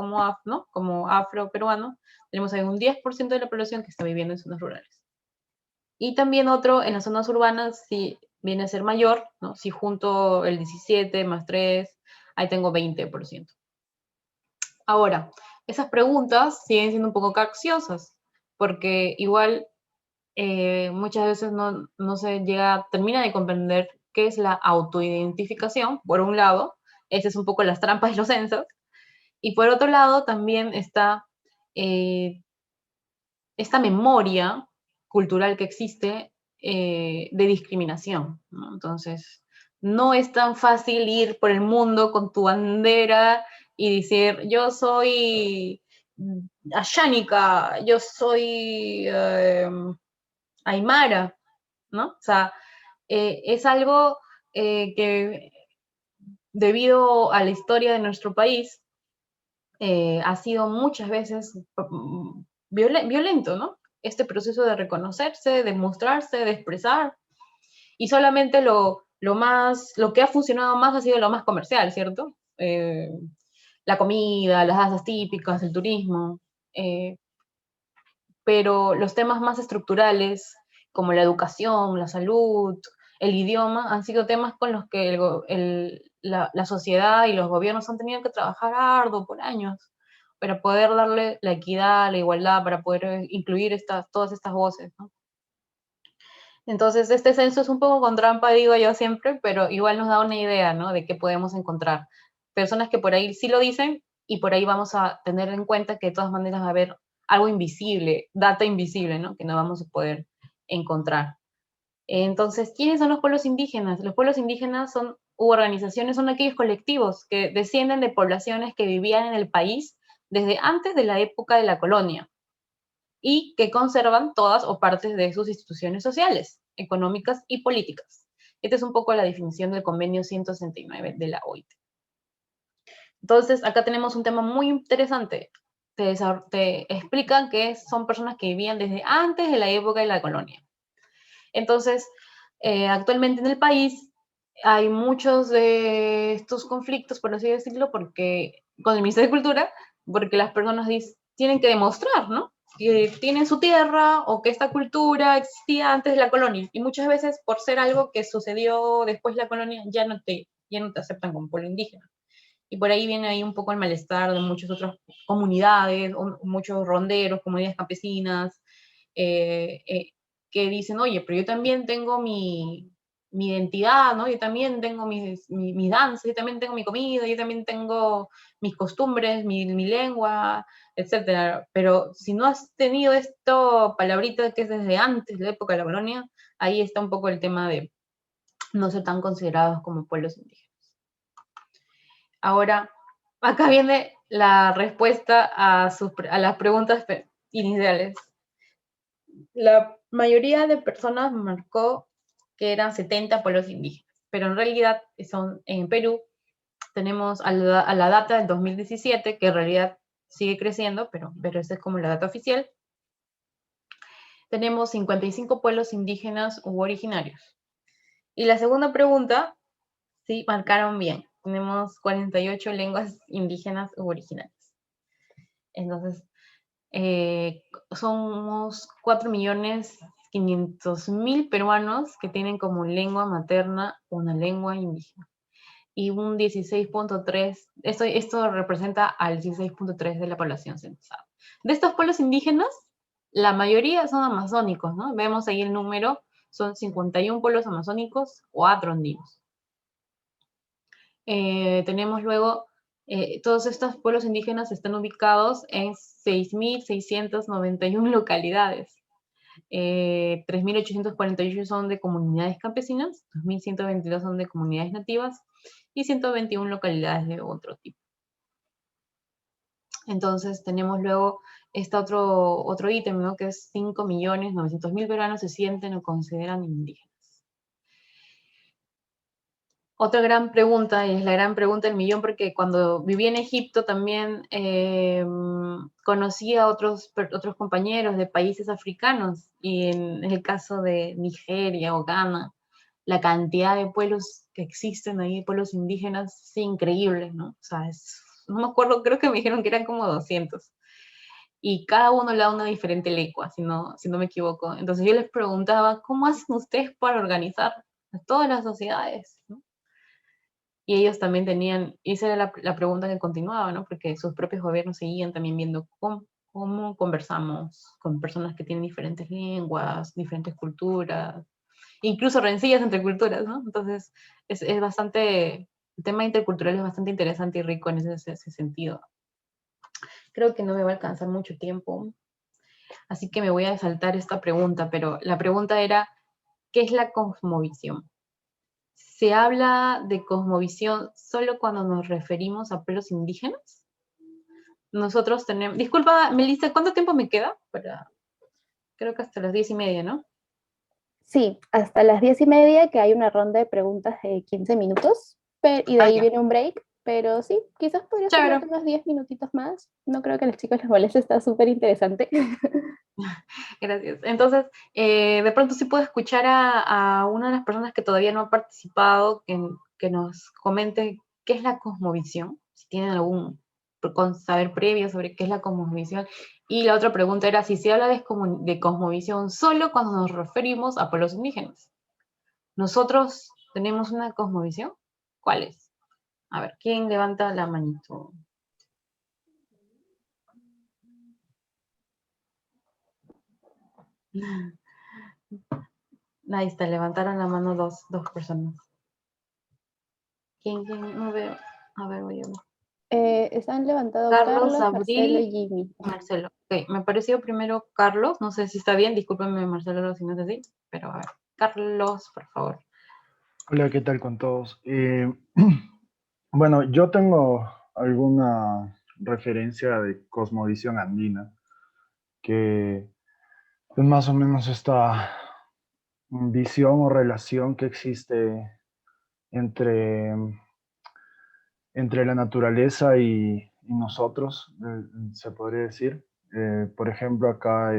[SPEAKER 1] como afro-peruano. Tenemos ahí un 10% de la población que está viviendo en zonas rurales. Y también otro en las zonas urbanas, si viene a ser mayor, ¿no? Si junto el 17 más 3, ahí tengo 20%. Ahora, esas preguntas siguen siendo un poco capciosas, porque igual muchas veces no se termina de comprender qué es la autoidentificación, por un lado, esa es un poco las trampas de los censos, y por otro lado también está esta memoria cultural que existe de discriminación, ¿no? Entonces, no es tan fácil ir por el mundo con tu bandera y decir, yo soy Ashánica, yo soy Aymara, ¿no? O sea, es algo que debido a la historia de nuestro país ha sido muchas veces violento, ¿no? Este proceso de reconocerse, de mostrarse, de expresar, y solamente lo que ha funcionado más ha sido lo más comercial, ¿cierto? La comida, las danzas típicas, el turismo, pero los temas más estructurales, como la educación, la salud, el idioma, han sido temas con los que la sociedad y los gobiernos han tenido que trabajar arduo por años para poder darle la equidad, la igualdad, para poder incluir todas estas voces, ¿no? Entonces, este censo es un poco con trampa, digo yo siempre, pero igual nos da una idea, ¿no? De qué podemos encontrar. Personas que por ahí sí lo dicen, y por ahí vamos a tener en cuenta que de todas maneras va a haber algo invisible, data invisible, ¿no? Que no vamos a poder encontrar. Entonces, ¿quiénes son los pueblos indígenas? Los pueblos indígenas u organizaciones son aquellos colectivos que descienden de poblaciones que vivían en el país desde antes de la época de la colonia y que conservan todas o partes de sus instituciones sociales, económicas y políticas. Esta es un poco la definición del convenio 169 de la OIT. Entonces, acá tenemos un tema muy interesante. Te explican que son personas que vivían desde antes de la época de la colonia. Entonces, actualmente en el país hay muchos de estos conflictos, por así decirlo, porque con el Ministerio de Cultura, porque las personas tienen que demostrar, ¿no? Que tienen su tierra o que esta cultura existía antes de la colonia. Y muchas veces, por ser algo que sucedió después de la colonia, ya no te aceptan como pueblo indígena. Y por ahí viene ahí un poco el malestar de muchas otras comunidades, muchos ronderos, comunidades campesinas, eh, eh, que dicen, oye, pero yo también tengo mi identidad, ¿no? Yo también tengo mi danza, yo también tengo mi comida, yo también tengo mis costumbres, mi lengua, etcétera. Pero si no has tenido esto, palabrita que es desde antes de la época de la colonia, ahí está un poco el tema de no ser tan considerados como pueblos indígenas. Ahora, acá viene la respuesta a las preguntas iniciales. La mayoría de personas marcó que eran 70 pueblos indígenas, pero en realidad en Perú tenemos a la data del 2017, que en realidad sigue creciendo, pero esa es como la data oficial. Tenemos 55 pueblos indígenas u originarios. Y la segunda pregunta, sí, marcaron bien. Tenemos 48 lenguas indígenas u originarias. Entonces, somos 4.500.000 peruanos que tienen como lengua materna una lengua indígena. Y un 16.3, esto representa al 16.3 de la población censada. De estos pueblos indígenas, la mayoría son amazónicos, ¿no? Vemos ahí el número, son 51 pueblos amazónicos, 4 andinos. Tenemos luego, todos estos pueblos indígenas están ubicados en 6.691 localidades. 3.848 son de comunidades campesinas, 2.122 son de comunidades nativas y 121 localidades de otro tipo. Entonces tenemos luego otro ítem, ¿no? Que es 5.900.000 peruanos se sienten o consideran indígenas. Otra gran pregunta, y es la gran pregunta del millón, porque cuando viví en Egipto también conocí a otros compañeros de países africanos, y en el caso de Nigeria o Ghana, la cantidad de pueblos que existen ahí, pueblos indígenas, es increíble, ¿no? O sea, no me acuerdo, creo que me dijeron que eran como 200, y cada uno le da una diferente lengua, si no me equivoco. Entonces yo les preguntaba, ¿cómo hacen ustedes para organizar a todas las sociedades, ¿no? Y ellos también tenían, y esa era la pregunta que continuaba, ¿no? Porque sus propios gobiernos seguían también viendo cómo conversamos con personas que tienen diferentes lenguas, diferentes culturas, incluso rencillas entre culturas, ¿no? Entonces, es bastante, el tema intercultural es bastante interesante y rico en ese sentido. Creo que no me va a alcanzar mucho tiempo, así que me voy a saltar esta pregunta, pero la pregunta era, ¿qué es la cosmovisión? ¿Se habla de cosmovisión solo cuando nos referimos a pueblos indígenas? Nosotros tenemos... Disculpa, Melissa, ¿cuánto tiempo me queda? Creo que hasta las 10:30, ¿no?
[SPEAKER 2] Sí, hasta las 10:30, que hay una ronda de preguntas de 15 minutos, y de
[SPEAKER 1] Ah,
[SPEAKER 2] ahí
[SPEAKER 1] ya.
[SPEAKER 2] viene un break, pero sí, quizás podrías
[SPEAKER 1] Chévere.
[SPEAKER 2] tomarte unos 10 minutitos más. No creo que a los chicos les moleste, está súper interesante.
[SPEAKER 1] Gracias. Entonces, de pronto sí puedo escuchar a una de las personas que todavía no ha participado, que nos comente qué es la cosmovisión, si tienen algún saber previo sobre qué es la cosmovisión. Y la otra pregunta era si se habla de cosmovisión solo cuando nos referimos a pueblos indígenas. ¿Nosotros tenemos una cosmovisión? ¿Cuál es? A ver, ¿quién levanta la manito? Ahí está, levantaron la mano dos personas. ¿Quién? No veo. A ver, voy a ver.
[SPEAKER 2] Están levantado
[SPEAKER 1] Carlos,
[SPEAKER 2] Carlos, Marcelo y
[SPEAKER 1] Abril,
[SPEAKER 2] Jimmy.
[SPEAKER 1] Marcelo. Ok, me pareció primero Carlos, no sé si está bien, discúlpenme Marcelo si no es así, pero a ver. Carlos, por favor.
[SPEAKER 6] Hola, ¿qué tal con todos? Bueno, yo tengo alguna referencia de cosmovisión andina, que es más o menos esta visión o relación que existe entre, entre la naturaleza y nosotros, se podría decir. Por ejemplo, acá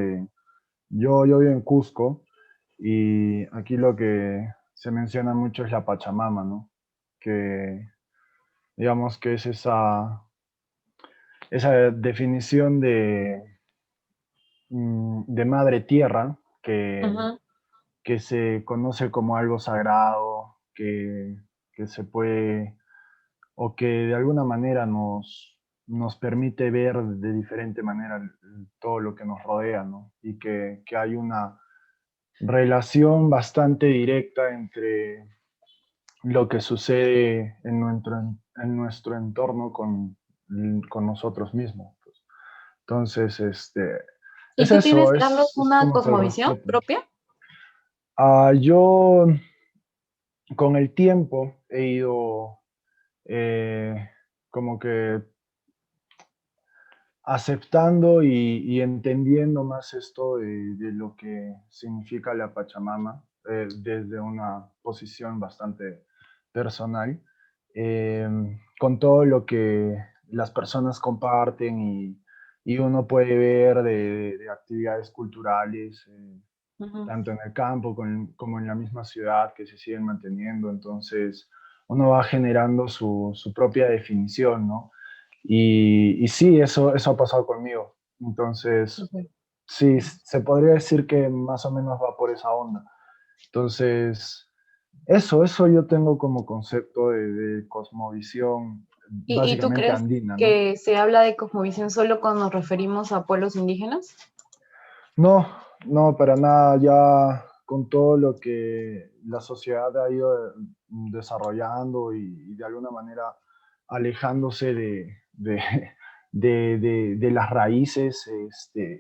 [SPEAKER 6] yo vivo en Cusco y aquí lo que se menciona mucho es la Pachamama, ¿no? Que digamos que es esa definición de madre tierra
[SPEAKER 1] Ujú.
[SPEAKER 6] que se conoce como algo sagrado, que se puede, o que de alguna manera nos permite ver de diferente manera todo lo que nos rodea, ¿no? Y que hay una relación bastante directa entre lo que sucede en nuestro entorno con nosotros mismos, pues. Entonces,
[SPEAKER 1] ¿Y
[SPEAKER 6] es
[SPEAKER 1] tú tienes,
[SPEAKER 6] eso,
[SPEAKER 1] Carlos,
[SPEAKER 6] es
[SPEAKER 1] una
[SPEAKER 6] como que el
[SPEAKER 1] cosmovisión
[SPEAKER 6] respeto.
[SPEAKER 1] propia?
[SPEAKER 6] Yo con el tiempo he ido eh, como que aceptando y entendiendo más esto de lo que significa la Pachamama desde una posición bastante personal, eh, con todo lo que las personas comparten y uno puede ver de actividades culturales,
[SPEAKER 1] Ujú.
[SPEAKER 6] tanto en el campo como en la misma ciudad que se siguen manteniendo. Entonces, uno va generando su propia definición, ¿no? Y sí, eso ha pasado conmigo. Entonces,
[SPEAKER 1] Ujú.
[SPEAKER 6] sí, se podría decir que más o menos va por esa onda. Entonces, eso yo tengo como concepto de cosmovisión
[SPEAKER 1] ¿Y tú
[SPEAKER 6] básicamente
[SPEAKER 1] crees
[SPEAKER 6] andina, ¿no?
[SPEAKER 1] que se habla de cosmovisión solo cuando nos referimos a pueblos indígenas?
[SPEAKER 6] No, no, para nada. Ya con todo lo que la sociedad ha ido desarrollando y de alguna manera alejándose de las raíces,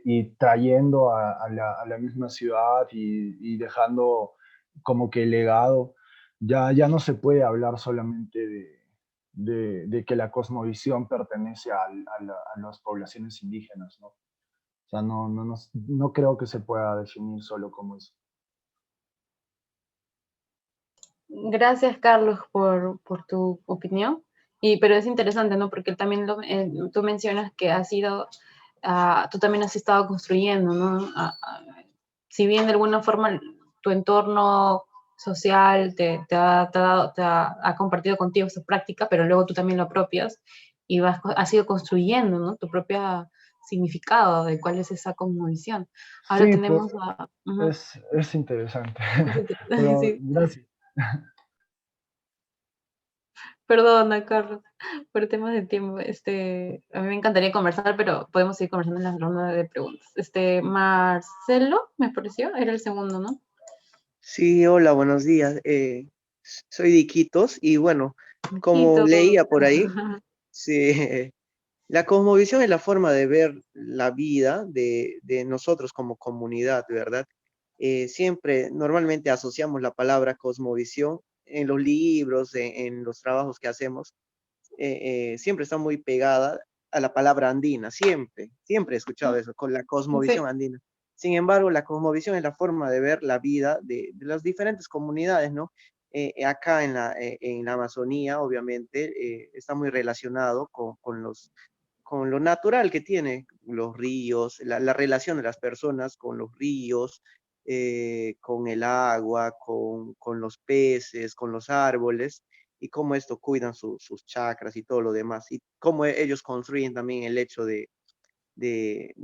[SPEAKER 6] y trayendo a la misma ciudad y dejando como que legado, ya no se puede hablar solamente de que la cosmovisión pertenece a las poblaciones indígenas, ¿no? O sea, no creo que se pueda definir solo como eso.
[SPEAKER 1] Gracias, Carlos, por tu opinión. Pero es interesante, ¿no? Porque también tú mencionas que has sido, tú también has estado construyendo, ¿no? Si bien de alguna forma tu entorno social ha compartido contigo esa práctica, pero luego tú también lo apropias y has ido construyendo, ¿no? Tu propio significado de cuál es esa cosmovisión. Ahora
[SPEAKER 6] Sí, pues
[SPEAKER 1] tenemos ujú,
[SPEAKER 6] es interesante. Pero
[SPEAKER 1] sí.
[SPEAKER 6] gracias.
[SPEAKER 1] Perdona, Carlos, por temas de tiempo. A mí me encantaría conversar, pero podemos seguir conversando en la ronda de preguntas. Marcelo, me pareció, era el segundo, ¿no?
[SPEAKER 7] Sí, hola, buenos días. Soy de Iquitos y bueno, como
[SPEAKER 1] Quito.
[SPEAKER 7] leía por ahí, sí, la cosmovisión es la forma de ver la vida de nosotros como comunidad, ¿verdad? Siempre, normalmente asociamos la palabra cosmovisión en los libros, en los trabajos que hacemos, siempre está muy pegada a la palabra andina, siempre he escuchado eso, con la cosmovisión
[SPEAKER 1] Sí.
[SPEAKER 7] andina. Sin embargo, la cosmovisión es la forma de ver la vida de las diferentes comunidades, ¿no? Acá en la Amazonía, obviamente, está muy relacionado con lo natural que tiene los ríos, la relación de las personas con los ríos, con el agua, con los peces, con los árboles, y cómo esto cuidan sus chakras y todo lo demás, y cómo ellos construyen también el hecho de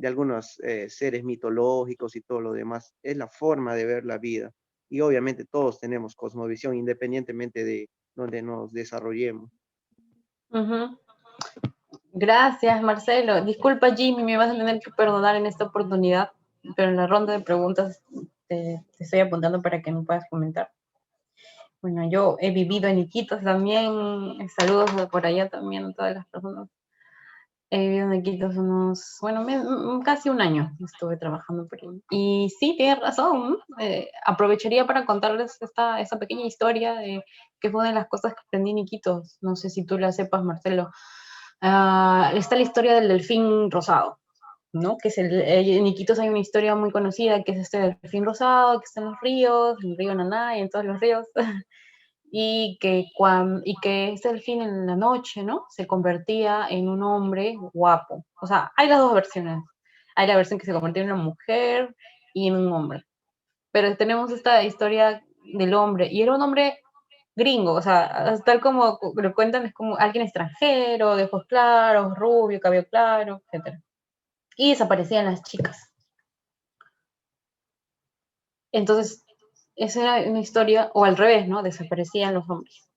[SPEAKER 7] algunos seres mitológicos y todo lo demás. Es la forma de ver la vida. Y obviamente todos tenemos cosmovisión independientemente de donde nos desarrollemos.
[SPEAKER 1] Ujú. Gracias, Marcelo. Disculpa, Jimmy, me vas a tener que perdonar en esta oportunidad, pero en la ronda de preguntas te estoy apuntando para que me puedas comentar. Bueno, yo he vivido en Iquitos también. Saludos de por allá también a todas las personas. He vivido en Iquitos bueno, casi un año estuve trabajando por ahí. Y sí, tienes razón. Aprovecharía para contarles esta pequeña historia que fue una de las cosas que aprendí en Iquitos. No sé si tú la sepas, Marcelo. Está la historia del delfín rosado, ¿no? Que es en Iquitos hay una historia muy conocida que es este delfín rosado que está en los ríos, en el río Naná y en todos los ríos. Y que ese delfín en la noche, ¿no? Se convertía en un hombre guapo. O sea, hay las dos versiones. Hay la versión que se convertía en una mujer y en un hombre. Pero tenemos esta historia del hombre, y era un hombre gringo, o sea, tal como lo cuentan, es como alguien extranjero, de ojos claros, rubio, cabello claro, etc. Y desaparecían las chicas. Entonces, esa era una historia, o al revés, ¿no? Desaparecían los hombres.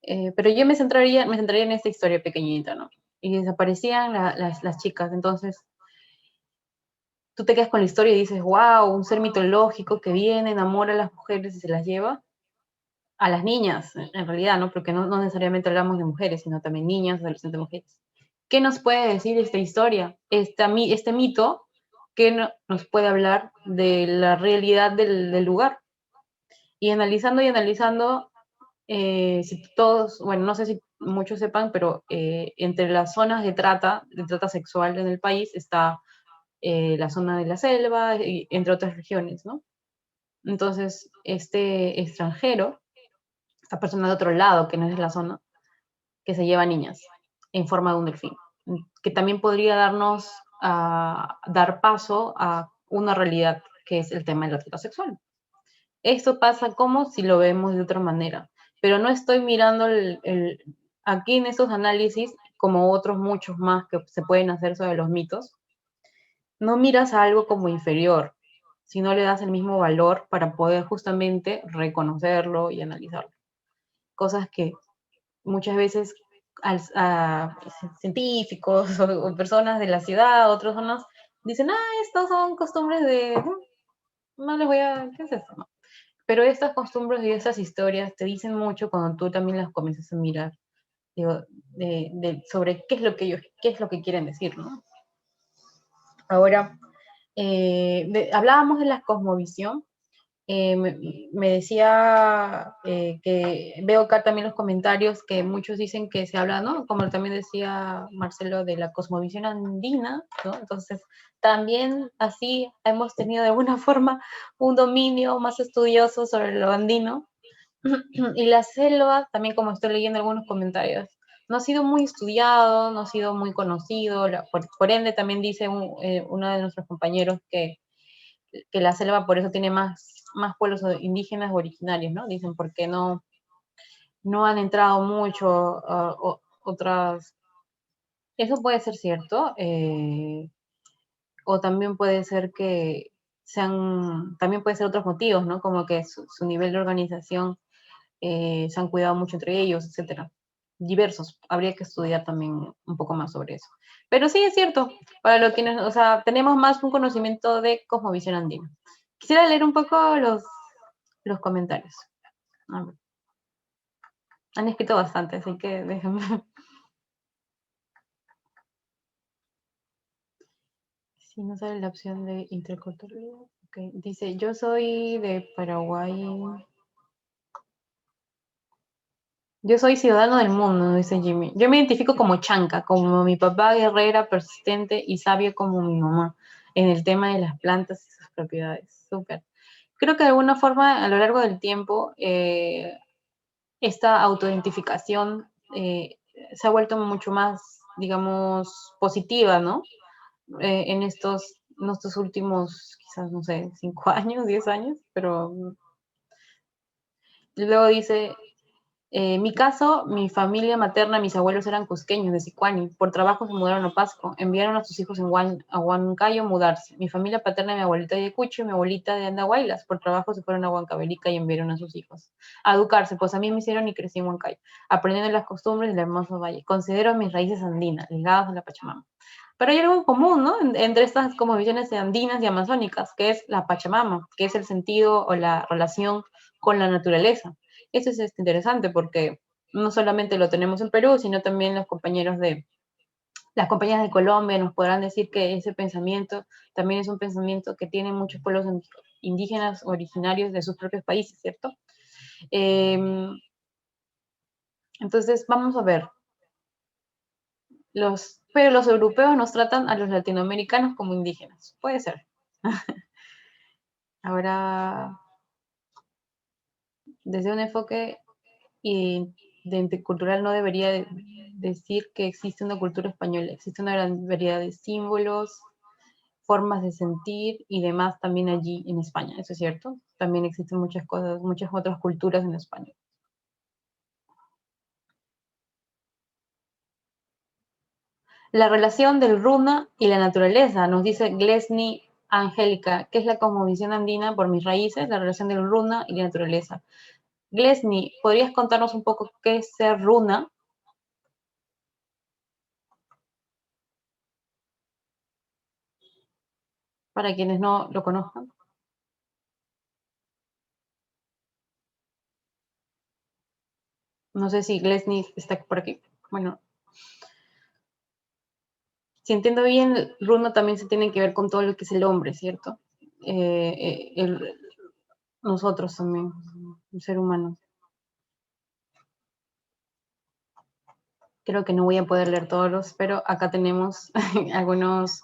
[SPEAKER 1] Pero yo me centraría en esta historia pequeñita, ¿no? Y desaparecían las chicas. Entonces, tú te quedas con la historia y dices, wow, un ser mitológico que viene, enamora a las mujeres y se las lleva. A las niñas, en realidad, ¿no? Porque no necesariamente hablamos de mujeres, sino también niñas, adolescentes, mujeres. ¿Qué nos puede decir esta historia, este mito? ¿Qué nos puede hablar de la realidad del lugar? Y analizando, si todos, bueno, no sé si muchos sepan, pero entre las zonas de trata sexual en el país está la zona de la selva, entre otras regiones, ¿no? Entonces, este extranjero, esta persona de otro lado, que no es de la zona, que se lleva niñas en forma de un delfín, que también podría dar paso a una realidad que es el tema de la trata sexual. Esto pasa como si lo vemos de otra manera, pero no estoy mirando aquí en esos análisis, como otros muchos más que se pueden hacer sobre los mitos, no miras a algo como inferior, sino le das el mismo valor para poder justamente reconocerlo y analizarlo. Cosas que muchas veces científicos o personas de la ciudad, otras zonas, dicen, estas son costumbres no les voy a, ¿qué es eso? No. Pero estas costumbres y estas historias te dicen mucho cuando tú también las comienzas a mirar, digo, sobre qué es lo que quieren decir, ¿no? Ahora, hablábamos de la cosmovisión. Me decía que veo acá también los comentarios que muchos dicen que se habla, ¿no? Como también decía Marcelo, de la cosmovisión andina, ¿no? Entonces, también así hemos tenido de alguna forma un dominio más estudioso sobre lo andino, Y la selva, también como estoy leyendo algunos comentarios, no ha sido muy estudiado, no ha sido muy conocido, por ende también dice uno de nuestros compañeros que la selva por eso tiene más pueblos indígenas originarios, ¿no? Dicen porque no han entrado mucho otras... Eso puede ser cierto, o también puede ser que también puede ser otros motivos, ¿no? Como que su nivel de organización se han cuidado mucho entre ellos, etcétera. Diversos. Habría que estudiar también un poco más sobre eso. Pero sí es cierto, para lo que o sea, tenemos más un conocimiento de cosmovisión andina. Quisiera leer un poco los comentarios. A ver. Han escrito bastante, así que déjenme. Si no sale la opción de interculturalidad. Okay. Dice, yo soy de Paraguay. Yo soy ciudadano del mundo, dice Jimmy. Yo me identifico como chanca, como mi papá, guerrera, persistente y sabia como mi mamá, en el tema de las plantas y sus propiedades. Súper. Creo que de alguna forma, a lo largo del tiempo, esta autoidentificación se ha vuelto mucho más, digamos, positiva, ¿no? En estos últimos, quizás, no sé, 5 años, 10 años, pero luego dice, mi caso, mi familia materna, mis abuelos eran cusqueños de Sicuani. Por trabajo se mudaron a Pasco. Enviaron a sus hijos a Huancayo a mudarse. Mi familia paterna, mi abuelita de Cucho y mi abuelita de Andahuaylas. Por trabajo se fueron a Huancavelica y enviaron a sus hijos a educarse. Pues a mí me hicieron y crecí en Huancayo, aprendiendo las costumbres del hermoso valle. Considero mis raíces andinas, ligadas a la Pachamama. Pero hay algo en común, ¿no? Entre estas como visiones andinas y amazónicas, que es la Pachamama, que es el sentido o la relación con la naturaleza. Eso es interesante porque no solamente lo tenemos en Perú, sino también las compañías de Colombia nos podrán decir que ese pensamiento también es un pensamiento que tienen muchos pueblos indígenas originarios de sus propios países, ¿cierto? Entonces, vamos a ver. Pero los europeos nos tratan a los latinoamericanos como indígenas. Puede ser. Ahora, desde un enfoque intercultural no debería decir que existe una cultura española. Existe una gran variedad de símbolos, formas de sentir y demás también allí en España. Eso es cierto. También existen muchas cosas, muchas otras culturas en España. La relación del runa y la naturaleza, nos dice Glesny Angélica, que es la cosmovisión andina por mis raíces, la relación del runa y la naturaleza. Glesny, ¿podrías contarnos un poco qué es ser runa? Para quienes no lo conozcan. No sé si Glesny está por aquí. Bueno, si entiendo bien, runa también se tiene que ver con todo lo que es el hombre, ¿cierto? Nosotros también, el ser humano. Creo que no voy a poder leer todos, pero acá tenemos algunos,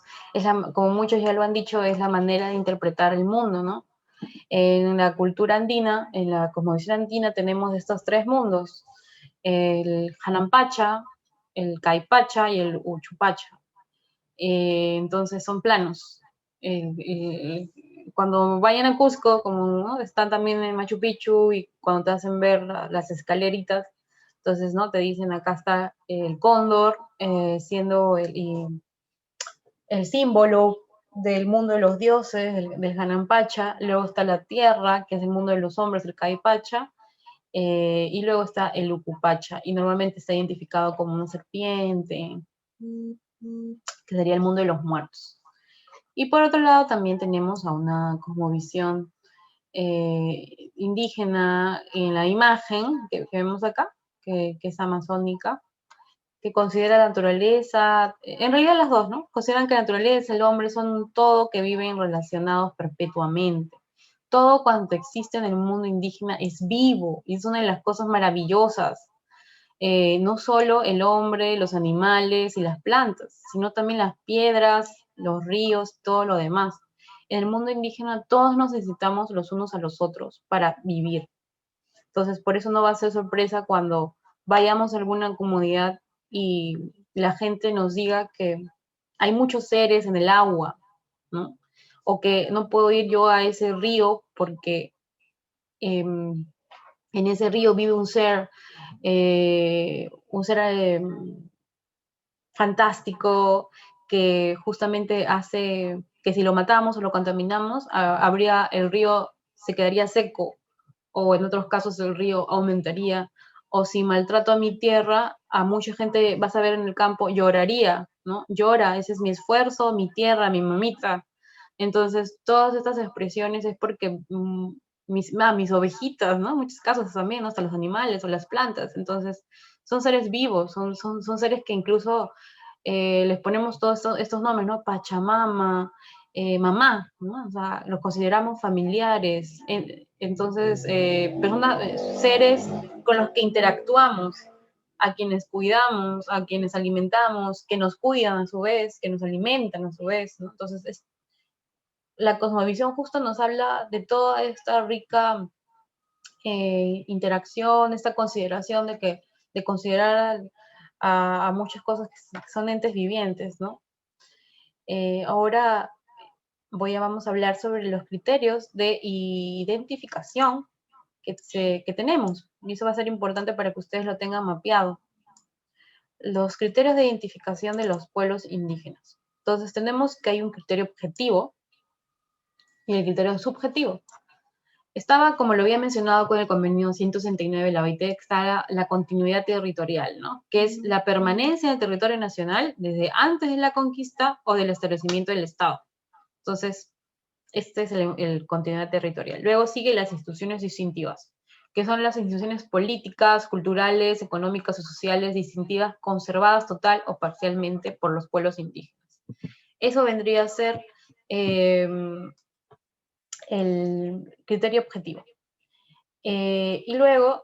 [SPEAKER 1] como muchos ya lo han dicho, es la manera de interpretar el mundo, ¿no? En la cultura andina, en la cosmovisión andina, tenemos estos tres mundos, el Hanampacha, el Caipacha y el Uchupacha. Entonces son planos. Cuando vayan a Cusco, como ¿no? Están también en Machu Picchu y cuando te hacen ver las escaleritas, entonces no te dicen acá está el cóndor siendo el símbolo del mundo de los dioses, del Hanampacha, luego está la tierra, que es el mundo de los hombres, el Caipacha, y luego está el Ucupacha, y normalmente está identificado como una serpiente, que sería el mundo de los muertos. Y por otro lado también tenemos a una cosmovisión indígena en la imagen que vemos acá, que es amazónica, que considera la naturaleza, en realidad las dos, ¿no? Consideran que la naturaleza, el hombre son todo que viven relacionados perpetuamente. Todo cuanto existe en el mundo indígena es vivo y es una de las cosas maravillosas. No solo el hombre, los animales y las plantas, sino también las piedras, los ríos, todo lo demás. En el mundo indígena todos nos necesitamos los unos a los otros para vivir. Entonces, por eso no va a ser sorpresa cuando vayamos a alguna comunidad y la gente nos diga que hay muchos seres en el agua, ¿no? O que no puedo ir yo a ese río porque en ese río vive un ser fantástico que justamente hace que si lo matamos o lo contaminamos, habría el río se quedaría seco, o en otros casos el río aumentaría, o si maltrato a mi tierra, a mucha gente, vas a ver en el campo, lloraría, ¿no? Llora, ese es mi esfuerzo, mi tierra, mi mamita. Entonces, todas estas expresiones es porque mis ovejitas, ¿no? En muchos casos también, ¿no? Hasta los animales o las plantas. Entonces, son seres vivos, son seres que incluso les ponemos todos estos nombres, ¿no? Pachamama, mamá, ¿no? O sea, los consideramos familiares. Entonces, seres con los que interactuamos, a quienes cuidamos, a quienes alimentamos, que nos cuidan a su vez, que nos alimentan a su vez, ¿no? Entonces, la cosmovisión justo nos habla de toda esta rica interacción, esta consideración de considerar a muchas cosas que son entes vivientes, ¿no? Ahora vamos a hablar sobre los criterios de identificación que tenemos, y eso va a ser importante para que ustedes lo tengan mapeado. Los criterios de identificación de los pueblos indígenas. Entonces tenemos que hay un criterio objetivo y el criterio subjetivo. Estaba, como lo había mencionado con el convenio 169 de la OIT, está la continuidad territorial, ¿no? Que es la permanencia del territorio nacional desde antes de la conquista o del establecimiento del Estado. Entonces, este es el continuidad territorial. Luego sigue las instituciones distintivas, que son las instituciones políticas, culturales, económicas o sociales distintivas conservadas total o parcialmente por los pueblos indígenas. Eso vendría a ser el criterio objetivo. Y luego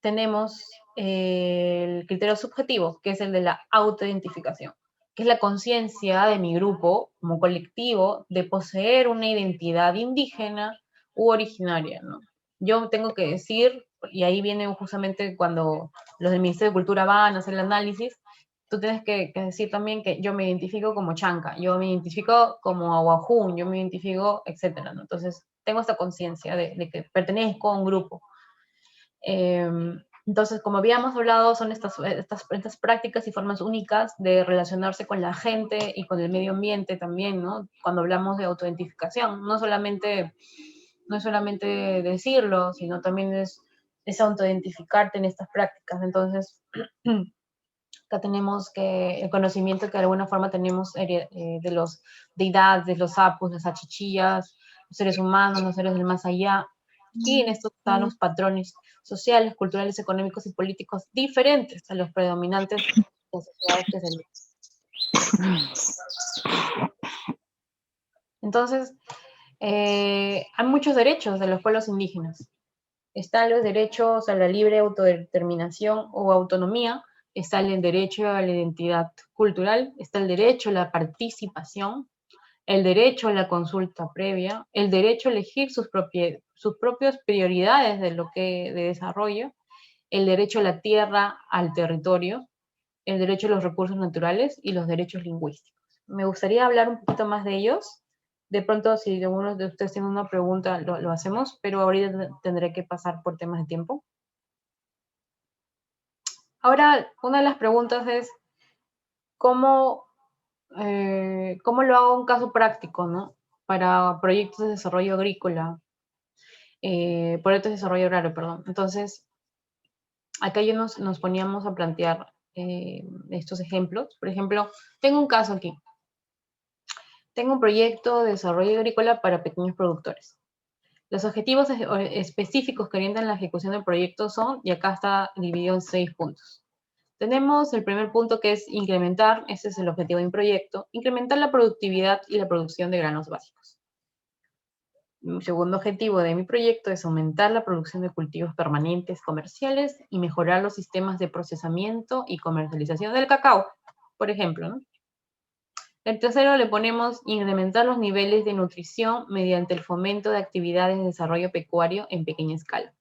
[SPEAKER 1] tenemos el criterio subjetivo, que es el de la autoidentificación, que es la conciencia de mi grupo como colectivo de poseer una identidad indígena u originaria, ¿no? Yo tengo que decir, y ahí viene justamente cuando los del Ministerio de Cultura van a hacer el análisis, tú tienes que decir también que yo me identifico como chanca, yo me identifico como aguajún, yo me identifico, etcétera, ¿no? Entonces, tengo esta conciencia de que pertenezco a un grupo. Entonces, como habíamos hablado, son estas prácticas y formas únicas de relacionarse con la gente y con el medio ambiente también, ¿no? Cuando hablamos de autoidentificación, no es solamente decirlo, sino también es autoidentificarte en estas prácticas. Entonces, acá tenemos el conocimiento que de alguna forma tenemos de los deidades, de los sapos, las achichillas, los seres humanos, los seres del más allá, y en esto están los patrones sociales, culturales, económicos y políticos diferentes a los predominantes de las sociedades que se. Entonces, hay muchos derechos de los pueblos indígenas. Están los derechos a la libre autodeterminación o autonomía, está el derecho a la identidad cultural, está el derecho a la participación, el derecho a la consulta previa, el derecho a elegir sus propias prioridades de desarrollo, el derecho a la tierra, al territorio, el derecho a los recursos naturales y los derechos lingüísticos. Me gustaría hablar un poquito más de ellos. De pronto, si alguno de ustedes tiene una pregunta, lo hacemos, pero ahorita tendré que pasar por temas de tiempo. Ahora, una de las preguntas es, ¿cómo lo hago un caso práctico, ¿no? Para proyectos de desarrollo agrícola, proyectos de desarrollo agrario, perdón. Entonces, acá ya nos poníamos a plantear estos ejemplos. Por ejemplo, tengo un caso aquí. Tengo un proyecto de desarrollo agrícola para pequeños productores. Los objetivos específicos que orientan la ejecución del proyecto son, y acá está dividido en 6 puntos. Tenemos el primer punto que es incrementar, ese es el objetivo de un proyecto, incrementar la productividad y la producción de granos básicos. Mi segundo objetivo de mi proyecto es aumentar la producción de cultivos permanentes comerciales y mejorar los sistemas de procesamiento y comercialización del cacao, por ejemplo, ¿no? El tercero le ponemos incrementar los niveles de nutrición mediante el fomento de actividades de desarrollo pecuario en pequeña escala.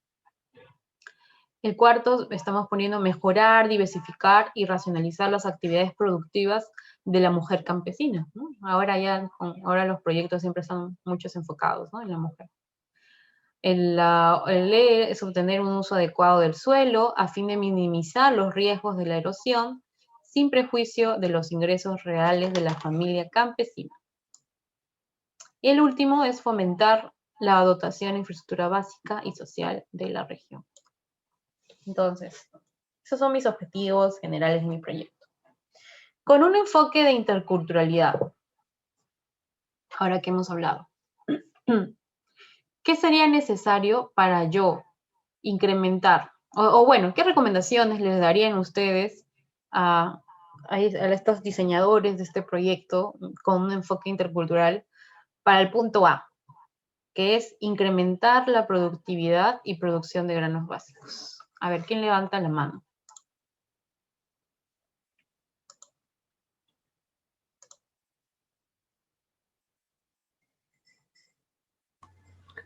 [SPEAKER 1] El cuarto, estamos poniendo mejorar, diversificar y racionalizar las actividades productivas de la mujer campesina, ¿no? Ahora los proyectos siempre están muchos enfocados, ¿no?, en la mujer. El E es obtener un uso adecuado del suelo a fin de minimizar los riesgos de la erosión sin prejuicio de los ingresos reales de la familia campesina. Y el último es fomentar la dotación de infraestructura básica y social de la región. Entonces, esos son mis objetivos generales de mi proyecto. Con un enfoque de interculturalidad, ahora que hemos hablado, ¿qué sería necesario para yo incrementar? O bueno, ¿qué recomendaciones les darían ustedes a estos diseñadores de este proyecto con un enfoque intercultural para el punto A, que es incrementar la productividad y producción de granos básicos? A ver, ¿quién levanta la mano?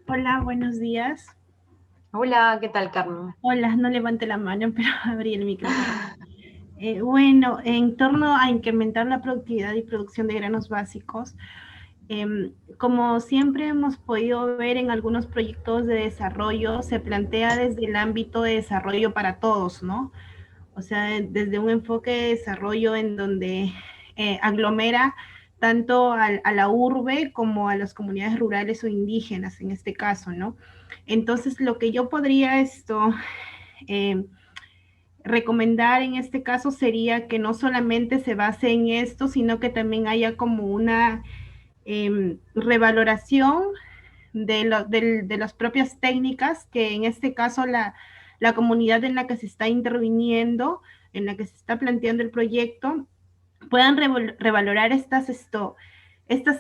[SPEAKER 8] Hola, buenos días.
[SPEAKER 1] Hola, ¿qué tal, Carmen?
[SPEAKER 8] Hola, no levante la mano, pero abrí el micrófono. Bueno, en torno a incrementar la productividad y producción de granos básicos, como siempre hemos podido ver en algunos proyectos de desarrollo, se plantea desde el ámbito de desarrollo para todos, ¿no? O sea, desde un enfoque de desarrollo en donde aglomera tanto a la urbe como a las comunidades rurales o indígenas, en este caso, ¿no? Entonces, lo que yo podría eh, recomendar en este caso sería que no solamente se base en esto, sino que también haya como una revaloración de las propias técnicas, que en este caso la comunidad en la que se está interviniendo, en la que se está planteando el proyecto, puedan revalorar estas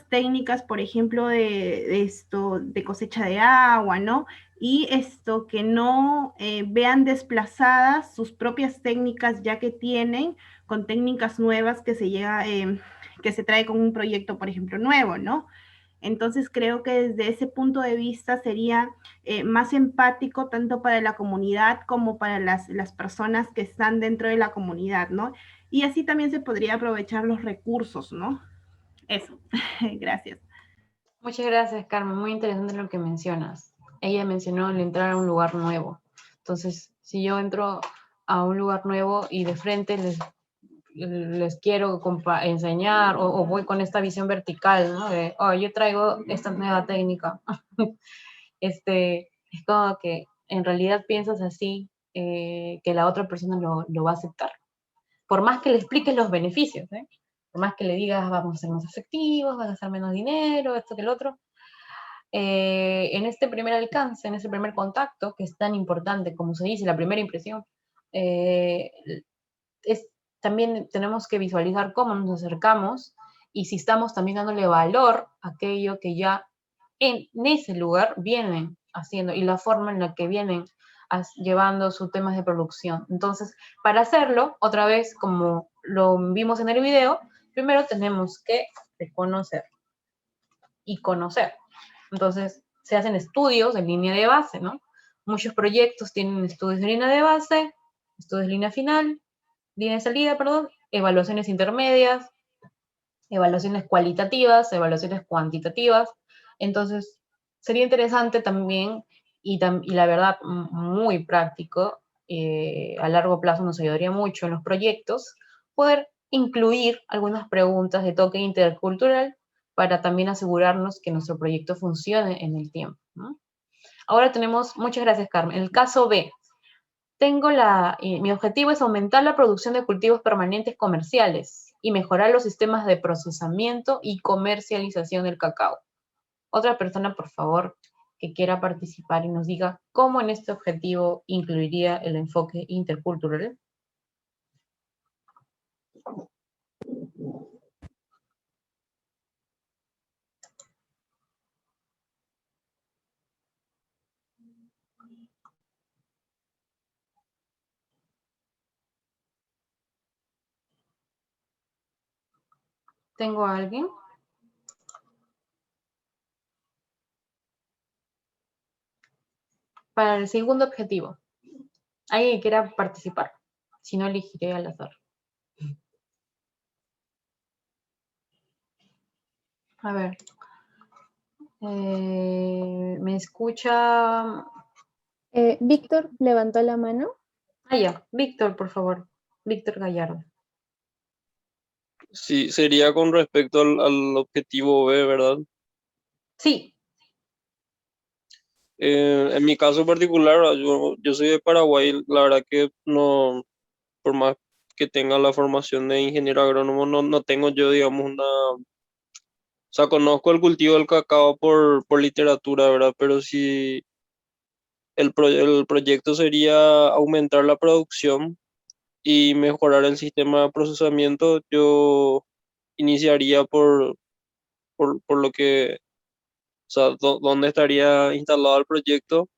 [SPEAKER 8] técnicas, por ejemplo, de cosecha de agua, ¿no? Y que no vean desplazadas sus propias técnicas ya que tienen con técnicas nuevas que se trae con un proyecto, por ejemplo, nuevo, ¿no? Entonces creo que desde ese punto de vista sería más empático tanto para la comunidad como para las personas que están dentro de la comunidad, ¿no? Y así también se podría aprovechar los recursos, ¿no? Eso, gracias.
[SPEAKER 1] Muchas gracias, Carmen. Muy interesante lo que mencionas. Ella mencionó el entrar a un lugar nuevo. Entonces, si yo entro a un lugar nuevo y de frente les quiero enseñar o voy con esta visión vertical, ¿no? De, oh, yo traigo esta nueva técnica. Es como que en realidad piensas así, que la otra persona lo va a aceptar. Por más que le expliques los beneficios, ¿eh? Por más que le digas, vamos a ser más efectivos, vas a gastar menos dinero, esto que el otro. En este primer alcance, en ese primer contacto, que es tan importante, como se dice, la primera impresión, eh, también tenemos que visualizar cómo nos acercamos y si estamos también dándole valor a aquello que ya en ese lugar vienen haciendo y la forma en la que vienen llevando sus temas de producción. Entonces, para hacerlo, otra vez, como lo vimos en el video, primero tenemos que reconocer y conocer. Entonces, se hacen estudios de línea de base, ¿no? Muchos proyectos tienen estudios de línea de base, estudios de línea final, línea de salida, perdón, evaluaciones intermedias, evaluaciones cualitativas, evaluaciones cuantitativas. Entonces, sería interesante también, y la verdad, muy práctico, a largo plazo nos ayudaría mucho en los proyectos, poder incluir algunas preguntas de toque intercultural para también asegurarnos que nuestro proyecto funcione en el tiempo, ¿no? Ahora tenemos, muchas gracias, Carmen. El caso B. Mi objetivo es aumentar la producción de cultivos permanentes comerciales y mejorar los sistemas de procesamiento y comercialización del cacao. Otra persona, por favor, que quiera participar y nos diga cómo en este objetivo incluiría el enfoque intercultural. ¿Tengo a alguien? Para el segundo objetivo. Alguien que quiera participar. Si no, elegiré al azar. A ver. ¿Me escucha?
[SPEAKER 2] Víctor levantó la mano.
[SPEAKER 1] Ah, ya. Víctor, por favor. Víctor Gallardo.
[SPEAKER 9] Sí, sería con respecto al objetivo B, ¿verdad?
[SPEAKER 1] Sí.
[SPEAKER 9] En mi caso particular, yo soy de Paraguay, la verdad que no, por más que tenga la formación de ingeniero agrónomo, no tengo yo, digamos, o sea, conozco el cultivo del cacao por literatura, ¿verdad? Pero si el proyecto sería aumentar la producción y mejorar el sistema de procesamiento, yo iniciaría por lo que, o sea, dónde estaría instalado el proyecto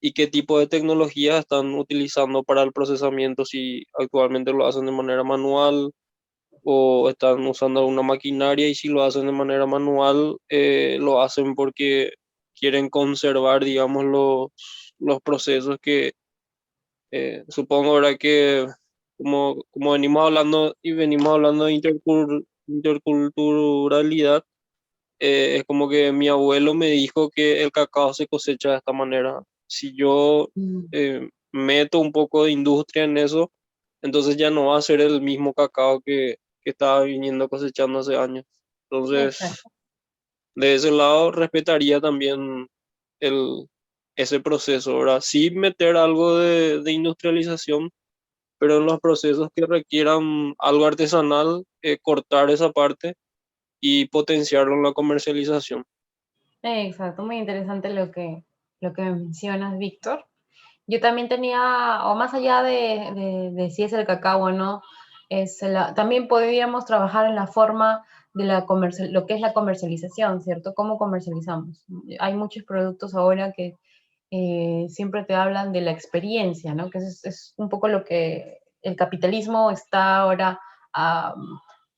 [SPEAKER 9] y qué tipo de tecnologías están utilizando para el procesamiento, si actualmente lo hacen de manera manual o están usando alguna maquinaria, y si lo hacen de manera manual, lo hacen porque quieren conservar, digamos, los procesos que supongo, ¿verdad? Que como venimos hablando y venimos hablando de interculturalidad, es como que mi abuelo me dijo que el cacao se cosecha de esta manera. Si yo meto un poco de industria en eso, entonces ya no va a ser el mismo cacao que estaba viniendo cosechando hace años. Entonces,
[SPEAKER 1] Exacto.
[SPEAKER 9] de ese lado, respetaría también el, ese proceso, ¿verdad? Sí meter algo de industrialización, pero en los procesos que requieran algo artesanal, cortar esa parte y potenciarlo en la comercialización.
[SPEAKER 1] Exacto. Muy interesante lo que mencionas, Víctor. Yo también tenía, o más allá de si es el cacao o no, también podríamos trabajar en la forma de lo que es la comercialización, ¿cierto? ¿Cómo comercializamos? Hay muchos productos ahora que siempre te hablan de la experiencia, ¿no? Que es un poco lo que el capitalismo está ahora ah,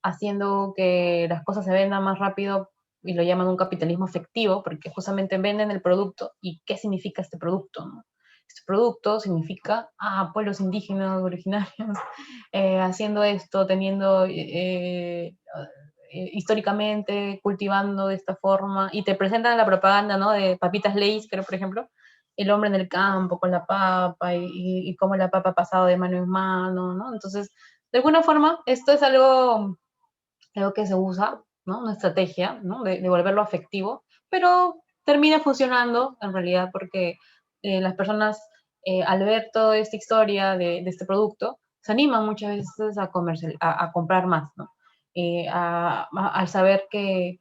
[SPEAKER 1] haciendo que las cosas se vendan más rápido y lo llaman un capitalismo efectivo, porque justamente venden el producto y qué significa este producto, ¿no? Este producto significa, pueblos indígenas, originarios, haciendo esto, teniendo históricamente, cultivando de esta forma, y te presentan la propaganda, ¿no? De papitas Lay's, creo, por ejemplo, el hombre en el campo con la papa y cómo la papa ha pasado de mano en mano, ¿no? Entonces, de alguna forma, esto es algo que se usa, ¿no? Una estrategia, ¿no? De volverlo afectivo, pero termina funcionando en realidad porque las personas, al ver toda esta historia de este producto, se animan muchas veces a comprar más, ¿no? Al saber que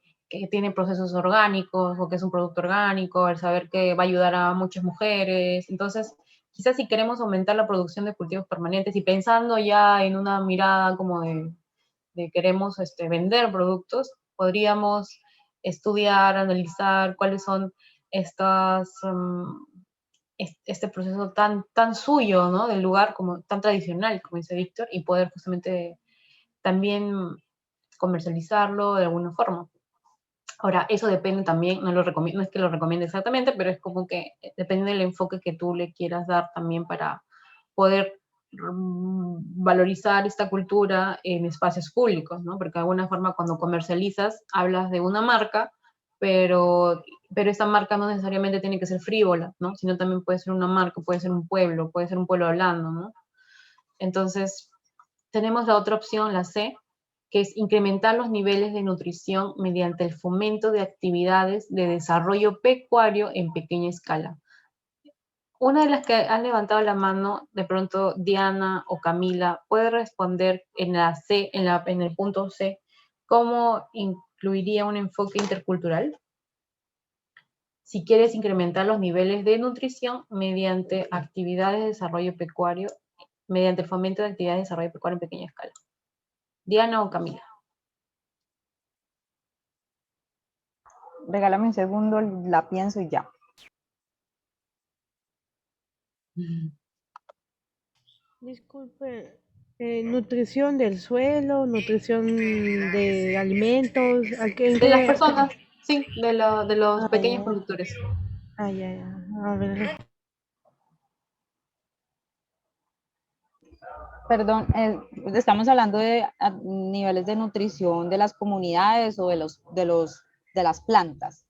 [SPEAKER 1] tiene procesos orgánicos o que es un producto orgánico, al saber que va a ayudar a muchas mujeres. Entonces, quizás si queremos aumentar la producción de cultivos permanentes y pensando ya en una mirada como de queremos vender productos, podríamos estudiar, analizar cuáles son estas, este proceso tan suyo, ¿no? Del lugar, como tan tradicional, como dice Víctor, y poder justamente también comercializarlo de alguna forma. Ahora, eso depende también, no no es que lo recomiende exactamente, pero es como que depende del enfoque que tú le quieras dar también para poder valorizar esta cultura en espacios públicos, ¿no? Porque de alguna forma cuando comercializas hablas de una marca, pero esta marca no necesariamente tiene que ser frívola, ¿no? Sino también puede ser una marca, puede ser un pueblo hablando, ¿no? Entonces, tenemos la otra opción, la C, que es incrementar los niveles de nutrición mediante el fomento de actividades de desarrollo pecuario en pequeña escala. Una de las que han levantado la mano, de pronto Diana o Camila, puede responder en la C, en el punto C, cómo incluiría un enfoque intercultural. Si quieres incrementar los niveles de nutrición mediante actividades de desarrollo pecuario, mediante el fomento de actividades de desarrollo pecuario en pequeña escala. Diana o Camila.
[SPEAKER 4] Regálame un segundo, la pienso y ya.
[SPEAKER 10] Disculpe, nutrición del suelo, nutrición de alimentos,
[SPEAKER 1] De las personas, sí, de los pequeños
[SPEAKER 10] ya.
[SPEAKER 1] productores.
[SPEAKER 10] Ya. A ver.
[SPEAKER 4] Perdón, estamos hablando de niveles de nutrición de las comunidades o de las plantas.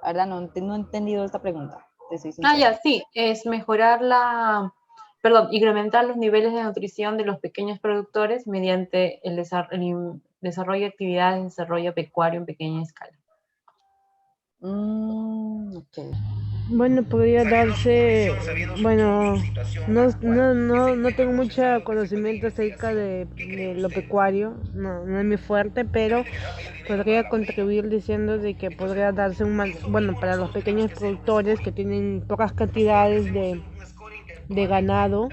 [SPEAKER 4] La verdad, no he entendido esta pregunta, te soy
[SPEAKER 1] Ah,
[SPEAKER 4] sincera.
[SPEAKER 1] ya, sí, es mejorar perdón, incrementar los niveles de nutrición de los pequeños productores mediante el desarrollo de actividades de desarrollo pecuario en pequeña escala.
[SPEAKER 4] Ok.
[SPEAKER 10] Bueno, podría darse, bueno, no tengo mucho conocimiento acerca de lo pecuario, no es mi fuerte, pero podría contribuir diciendo de que podría darse bueno, para los pequeños productores que tienen pocas cantidades de ganado,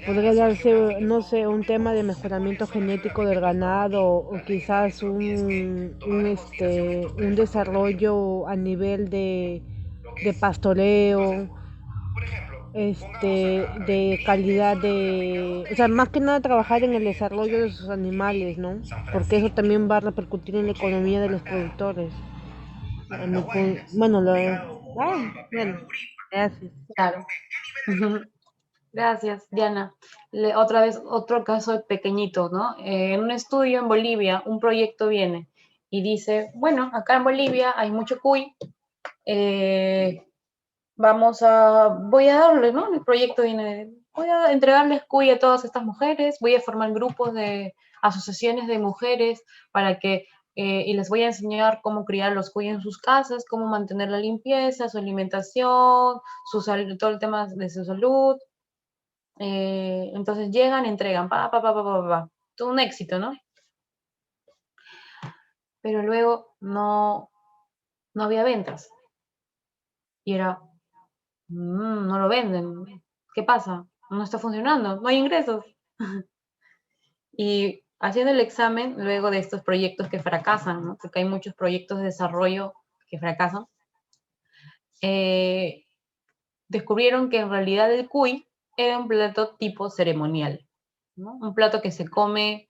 [SPEAKER 10] podría darse, no sé, un tema de mejoramiento genético del ganado o quizás un desarrollo a nivel de pastoreo, de calidad o sea, más que nada trabajar en el desarrollo de sus animales, ¿no? Porque eso también va a repercutir en la economía de los productores. Bueno, bueno, gracias.
[SPEAKER 1] Claro. Gracias, Diana. Otra vez, otro caso pequeñito, ¿no? En un estudio en Bolivia, un proyecto viene y dice, bueno, acá en Bolivia hay mucho cuy, voy a darle, ¿no? El proyecto viene, voy a entregarles cuy a todas estas mujeres, voy a formar grupos de asociaciones de mujeres y les voy a enseñar cómo criar los cuy en sus casas, cómo mantener la limpieza, su alimentación, todo el tema de su salud. Entonces llegan, entregan, todo un éxito, ¿no? Pero luego no había ventas. Y era, no lo venden. ¿Qué pasa? No está funcionando, no hay ingresos. Y haciendo el examen, luego de estos proyectos que fracasan, ¿no? Porque hay muchos proyectos de desarrollo que fracasan, descubrieron que en realidad el cuy era un plato tipo ceremonial, ¿no? Un plato que se come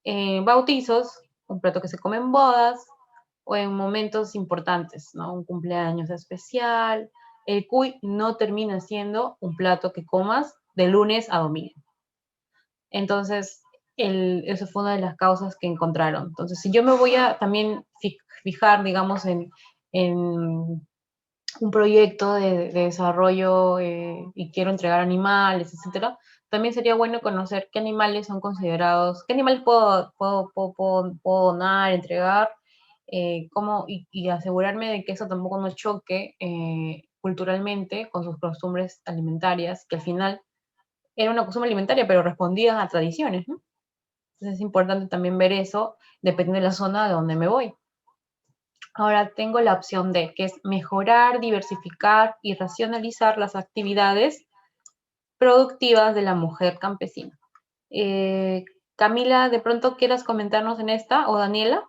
[SPEAKER 1] en bautizos, un plato que se come en bodas o en momentos importantes, ¿no? Un cumpleaños especial. El cuy no termina siendo un plato que comas de lunes a domingo. Entonces, eso fue una de las causas que encontraron. Entonces, si yo me voy a también fijar, digamos, en un proyecto de desarrollo y quiero entregar animales, etcétera, también sería bueno conocer qué animales son considerados, qué animales puedo donar, entregar, y asegurarme de que eso tampoco nos choque culturalmente con sus costumbres alimentarias, que al final era una costumbre alimentaria, pero respondían a tradiciones, ¿no? Entonces es importante también ver eso, dependiendo de la zona de donde me voy. Ahora tengo la opción D, que es mejorar, diversificar y racionalizar las actividades productivas de la mujer campesina. Camila, ¿de pronto quieras comentarnos en esta? ¿O Daniela?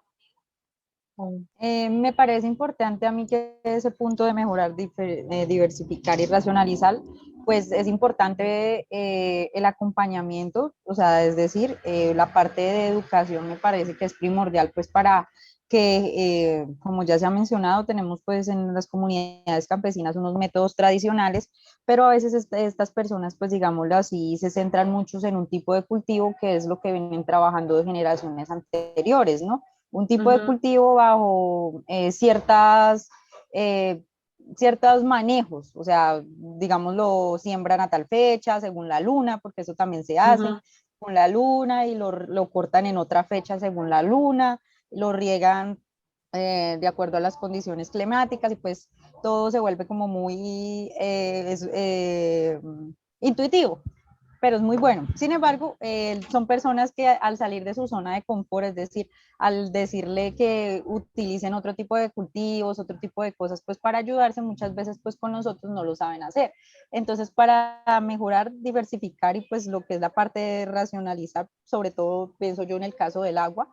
[SPEAKER 4] Me parece importante a mí que ese punto de mejorar, diversificar y racionalizar, pues es importante el acompañamiento, o sea, es decir, la parte de educación me parece que es primordial, pues para que, como ya se ha mencionado, tenemos pues en las comunidades campesinas unos métodos tradicionales, pero a veces estas personas, pues digámoslo así, se centran muchos en un tipo de cultivo que es lo que vienen trabajando de generaciones anteriores, ¿no? Un tipo de cultivo bajo ciertos manejos, o sea, digamos, lo siembran a tal fecha, según la luna, porque eso también se hace, con la luna, y lo cortan en otra fecha según la luna, lo riegan de acuerdo a las condiciones climáticas, y pues todo se vuelve como muy intuitivo, pero es muy bueno. Sin embargo, son personas que al salir de su zona de confort, es decir, al decirle que utilicen otro tipo de cultivos, otro tipo de cosas, pues para ayudarse, muchas veces pues con nosotros no lo saben hacer. Entonces, para mejorar, diversificar y pues lo que es la parte de racionalizar, sobre todo pienso yo en el caso del agua,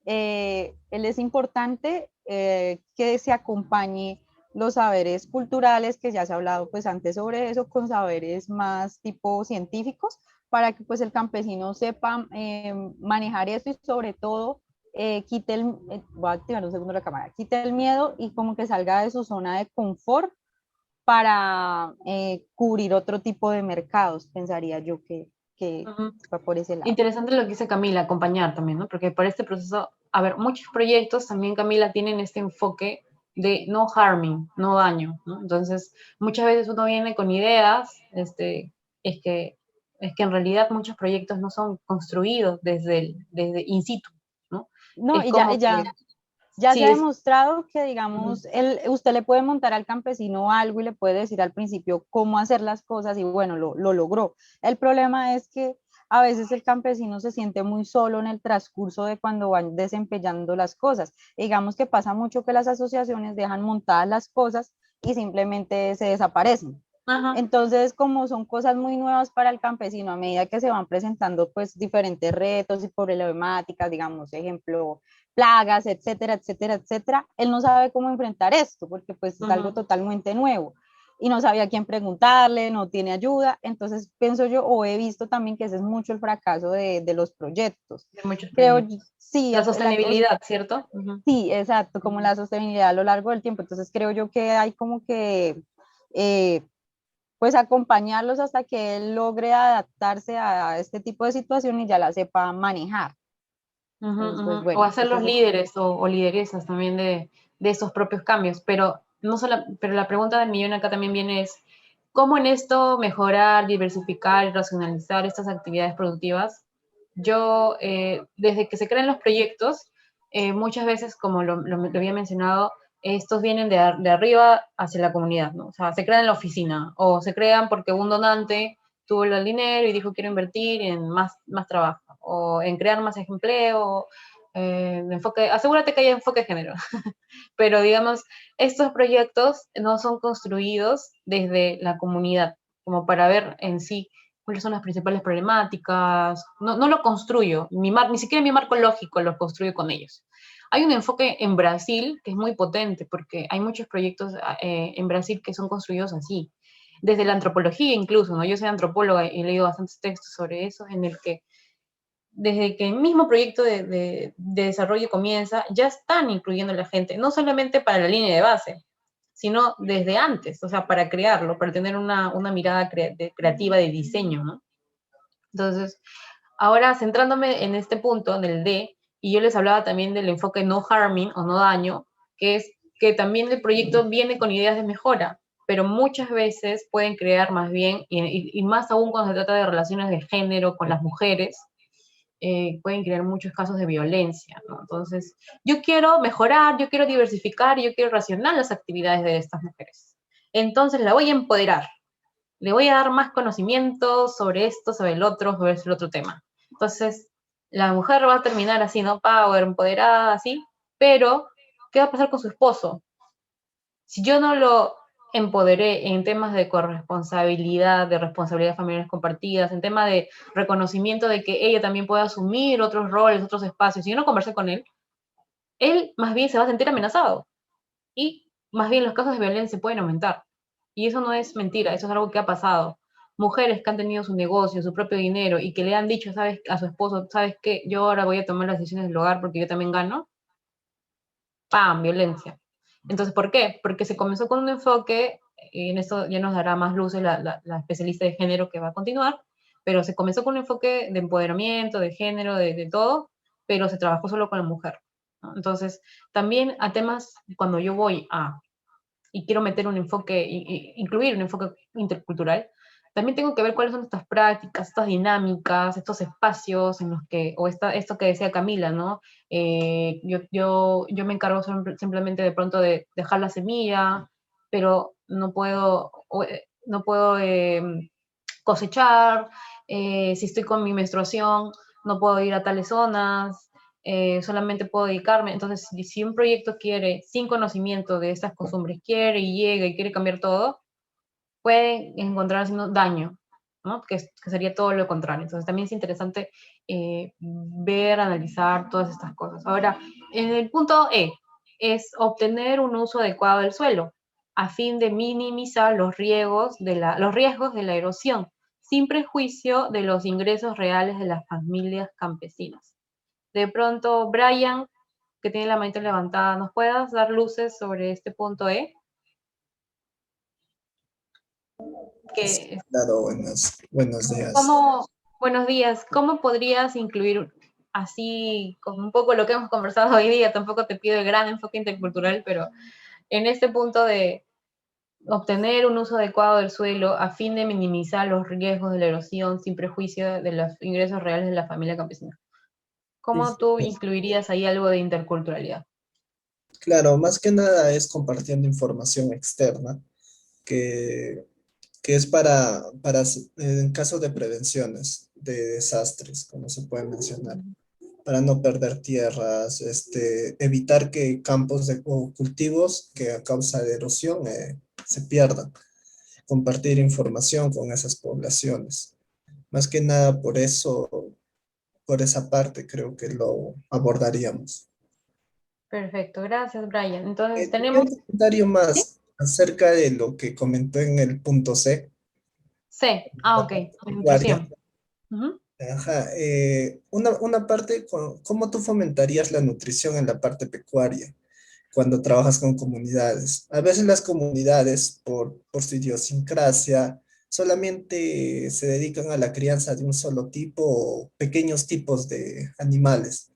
[SPEAKER 4] él es importante que se acompañe los saberes culturales, que ya se ha hablado pues antes sobre eso, con saberes más tipo científicos, para que pues el campesino sepa manejar esto, y sobre todo voy a activar un segundo la cámara, quite el miedo y como que salga de su zona de confort para cubrir otro tipo de mercados, pensaría yo que que
[SPEAKER 1] Ujú.
[SPEAKER 4] va por ese lado.
[SPEAKER 1] Interesante lo que dice Camila, acompañar también, ¿no? Porque para este proceso, a ver, muchos proyectos también, Camila, tienen este enfoque de no harming, no daño, ¿no? Entonces, muchas veces uno viene con ideas, es que, es que en realidad muchos proyectos no son construidos desde in situ, ¿no?
[SPEAKER 4] No,
[SPEAKER 1] Es
[SPEAKER 4] y
[SPEAKER 1] como que,
[SPEAKER 4] ya se
[SPEAKER 1] sí,
[SPEAKER 4] ha
[SPEAKER 1] es,
[SPEAKER 4] demostrado que,
[SPEAKER 1] ujú,
[SPEAKER 4] digamos, usted le puede montar al campesino algo y le puede decir al principio cómo hacer las cosas y bueno, lo logró. El problema es que a veces el campesino se siente muy solo en el transcurso de cuando van desempeñando las cosas. Digamos que pasa mucho que las asociaciones dejan montadas las cosas y simplemente se desaparecen.
[SPEAKER 1] ajá,
[SPEAKER 4] Entonces, como son cosas muy nuevas para el campesino, a medida que se van presentando pues diferentes retos y problemáticas, digamos, ejemplo, plagas, etcétera, etcétera, etcétera, él no sabe cómo enfrentar esto porque pues es algo
[SPEAKER 1] ujú,
[SPEAKER 4] totalmente nuevo y no sabía a quién preguntarle, no tiene ayuda. Entonces, pienso yo, o he visto también que ese es mucho el fracaso de los proyectos.
[SPEAKER 1] de muchos
[SPEAKER 4] Creo,
[SPEAKER 1] proyectos.
[SPEAKER 4] sí,
[SPEAKER 1] La sostenibilidad, ¿cierto? Ujú,
[SPEAKER 4] sí, exacto, como
[SPEAKER 1] ujú.
[SPEAKER 4] la sostenibilidad a lo largo del tiempo. Entonces, creo yo que hay como que eh, pues acompañarlos hasta que él logre adaptarse a este tipo de situación y ya la sepa manejar.
[SPEAKER 1] Ujú,
[SPEAKER 4] Entonces, pues
[SPEAKER 1] ujú. O
[SPEAKER 4] bueno,
[SPEAKER 1] hacer
[SPEAKER 4] ese
[SPEAKER 1] los
[SPEAKER 4] es el...
[SPEAKER 1] líderes o lideresas también de esos propios cambios. Pero, no solo, pero la pregunta del millón acá también viene es, ¿cómo en esto mejorar, diversificar y racionalizar estas actividades productivas? Yo, desde que se crean los proyectos, muchas veces, como lo había mencionado, estos vienen de arriba hacia la comunidad, ¿no? O sea, se crean en la oficina o se crean porque un donante tuvo el dinero y dijo quiero invertir en más trabajo o en crear más empleo, enfoque, asegúrate que haya enfoque de género. Pero digamos, estos proyectos no son construidos desde la comunidad, como para ver en sí cuáles son las principales problemáticas. No lo construyo, ni siquiera mi marco lógico lo construyo con ellos. Hay un enfoque en Brasil que es muy potente, porque hay muchos proyectos en Brasil que son construidos así, desde la antropología incluso, ¿no? Yo soy antropóloga y he leído bastantes textos sobre eso, en el que desde que el mismo proyecto de desarrollo comienza, ya están incluyendo a la gente, no solamente para la línea de base, sino desde antes, o sea, para crearlo, para tener una mirada creativa de diseño, ¿no? Entonces, ahora centrándome en este punto, en el D, y yo les hablaba también del enfoque no harming o no daño, que es que también el proyecto viene con ideas de mejora, pero muchas veces pueden crear más bien, y más aún cuando se trata de relaciones de género con las mujeres, pueden crear muchos casos de violencia, ¿no? Entonces, yo quiero mejorar, yo quiero diversificar, yo quiero racionar las actividades de estas mujeres. Entonces, la voy a empoderar, le voy a dar más conocimiento sobre esto, sobre el otro, sobre el otro tema. Entonces, la mujer va a terminar así, ¿no? Power, empoderada, así, pero, ¿qué va a pasar con su esposo? Si yo no lo empoderé en temas de corresponsabilidad, de responsabilidades familiares compartidas, en tema de reconocimiento de que ella también puede asumir otros roles, otros espacios, si yo no conversé con él más bien se va a sentir amenazado y más bien los casos de violencia pueden aumentar. Y eso no es mentira, eso es algo que ha pasado. Mujeres que han tenido su negocio, su propio dinero y que le han dicho, sabes, a su esposo, sabes qué, yo ahora voy a tomar las decisiones del hogar porque yo también gano, ¡pam! Violencia. Entonces, ¿por qué? Porque se comenzó con un enfoque, y en esto ya nos dará más luces la especialista de género que va a continuar, pero se comenzó con un enfoque de empoderamiento, de género, de todo, pero se trabajó solo con la mujer, ¿no? Entonces, también a temas, cuando yo voy y quiero meter un enfoque, incluir un enfoque intercultural, también tengo que ver cuáles son estas prácticas, estas dinámicas, estos espacios en los que, o esto que decía Camila, ¿no? Yo me encargo simplemente de pronto de dejar la semilla, pero no puedo cosechar, si estoy con mi menstruación, no puedo ir a tales zonas, solamente puedo dedicarme. Entonces, si un proyecto quiere, sin conocimiento de estas costumbres, quiere y llega y quiere cambiar todo, puede encontrar haciendo daño, ¿no? Que sería todo lo contrario. Entonces, también es interesante ver, analizar todas estas cosas. Ahora, en el punto E, es obtener un uso adecuado del suelo, a fin de minimizar los riesgos de la erosión, sin prejuicio de los ingresos reales de las familias campesinas. De pronto, Brian, que tiene la manita levantada, ¿nos puedas dar luces sobre este punto E? Que,
[SPEAKER 11] Claro, buenos días.
[SPEAKER 1] ¿cómo, Buenos días. ¿Cómo podrías incluir así, con un poco lo que hemos conversado hoy día? Tampoco te pido el gran enfoque intercultural, pero en este punto de obtener un uso adecuado del suelo a fin de minimizar los riesgos de la erosión sin prejuicio de los ingresos reales de la familia campesina.
[SPEAKER 11] Sí,
[SPEAKER 1] ¿Cómo
[SPEAKER 11] sí,
[SPEAKER 1] tú
[SPEAKER 11] es-
[SPEAKER 1] incluirías ahí algo de interculturalidad?
[SPEAKER 11] claro, más que nada es compartiendo información externa que, que es en caso de prevenciones de desastres, como se puede mencionar, para no perder tierras, evitar que o cultivos que a causa de erosión se pierdan, compartir información con esas poblaciones. Más que nada por eso, por esa parte creo que lo abordaríamos.
[SPEAKER 1] Perfecto, gracias, Brian. Entonces
[SPEAKER 11] Tenía
[SPEAKER 1] tenemos,
[SPEAKER 11] un comentario
[SPEAKER 1] ¿sí?
[SPEAKER 11] más acerca de lo que comentó en el punto C,
[SPEAKER 1] C.
[SPEAKER 11] la
[SPEAKER 1] Ok,
[SPEAKER 11] parte pecuaria.
[SPEAKER 1] nutrición. Ujú.
[SPEAKER 11] Ajá, una parte, ¿cómo tú fomentarías la nutrición en la parte pecuaria cuando trabajas con comunidades? A veces las comunidades, por su idiosincrasia, solamente se dedican a la crianza de un solo tipo o pequeños tipos de animales.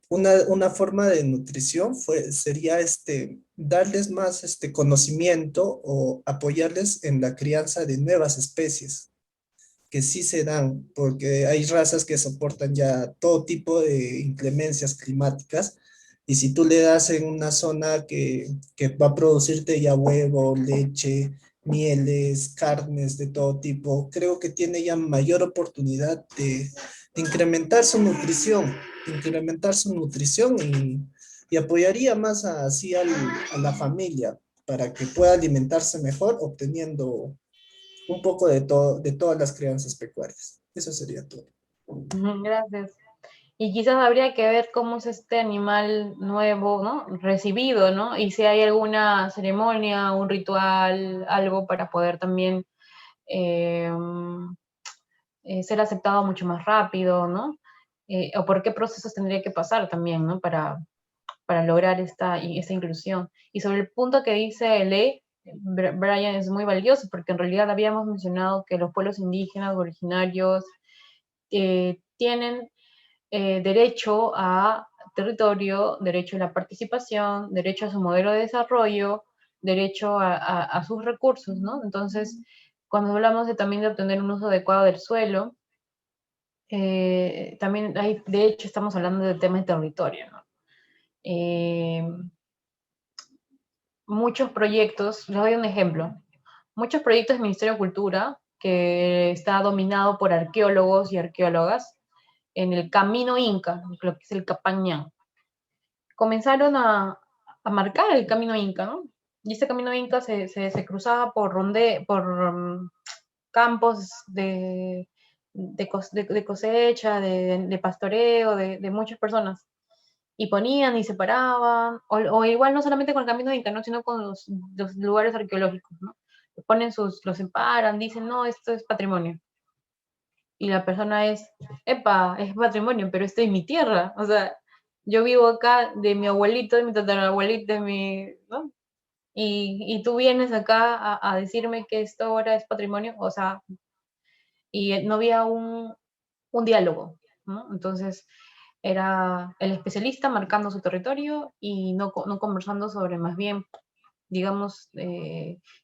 [SPEAKER 11] Una forma de nutrición sería darles más conocimiento o apoyarles en la crianza de nuevas especies que sí se dan, porque hay razas que soportan ya todo tipo de inclemencias climáticas, y si tú le das en una zona que va a producirte ya huevo, leche, mieles, carnes de todo tipo, creo que tiene ya mayor oportunidad de incrementar su nutrición, y apoyaría más así a la familia para que pueda alimentarse mejor, obteniendo un poco de todo, de todas las crianzas pecuarias. Eso sería todo.
[SPEAKER 1] Ujú, gracias. Y quizás habría que ver cómo es este animal nuevo, ¿no? Recibido, ¿no? Y si hay alguna ceremonia, un ritual, algo para poder también eh, ser aceptado mucho más rápido, ¿no? O por qué procesos tendría que pasar también, ¿no? Para lograr esta inclusión. Y sobre el punto que dice Lee, Brian, es muy valioso, porque en realidad habíamos mencionado que los pueblos indígenas originarios tienen derecho a territorio, derecho a la participación, derecho a su modelo de desarrollo, derecho a sus recursos, ¿no? Entonces, cuando hablamos también de obtener un uso adecuado del suelo, también hay, de hecho, estamos hablando del tema de territorio, ¿no? Eh, muchos proyectos, les doy un ejemplo, muchos proyectos del Ministerio de Cultura, que está dominado por arqueólogos y arqueólogas, en el camino Inca, lo que es el Capañán, comenzaron a marcar el camino Inca, ¿no? Y este camino Inca se cruzaba por campos de cosecha, de pastoreo, de muchas personas. Y ponían y separaban, o igual no solamente con el camino Inca, ¿no? Sino con los lugares arqueológicos, ¿no? Los separan, dicen, no, esto es patrimonio. Y la persona es, epa, es patrimonio, pero esto es mi tierra. O sea, yo vivo acá de mi abuelito, de mi tatarabuelito, de mi, ¿no? Y tú vienes acá a decirme que esto ahora es patrimonio, o sea, y no había un diálogo, ¿no? Entonces, era el especialista marcando su territorio y no conversando sobre más bien, digamos,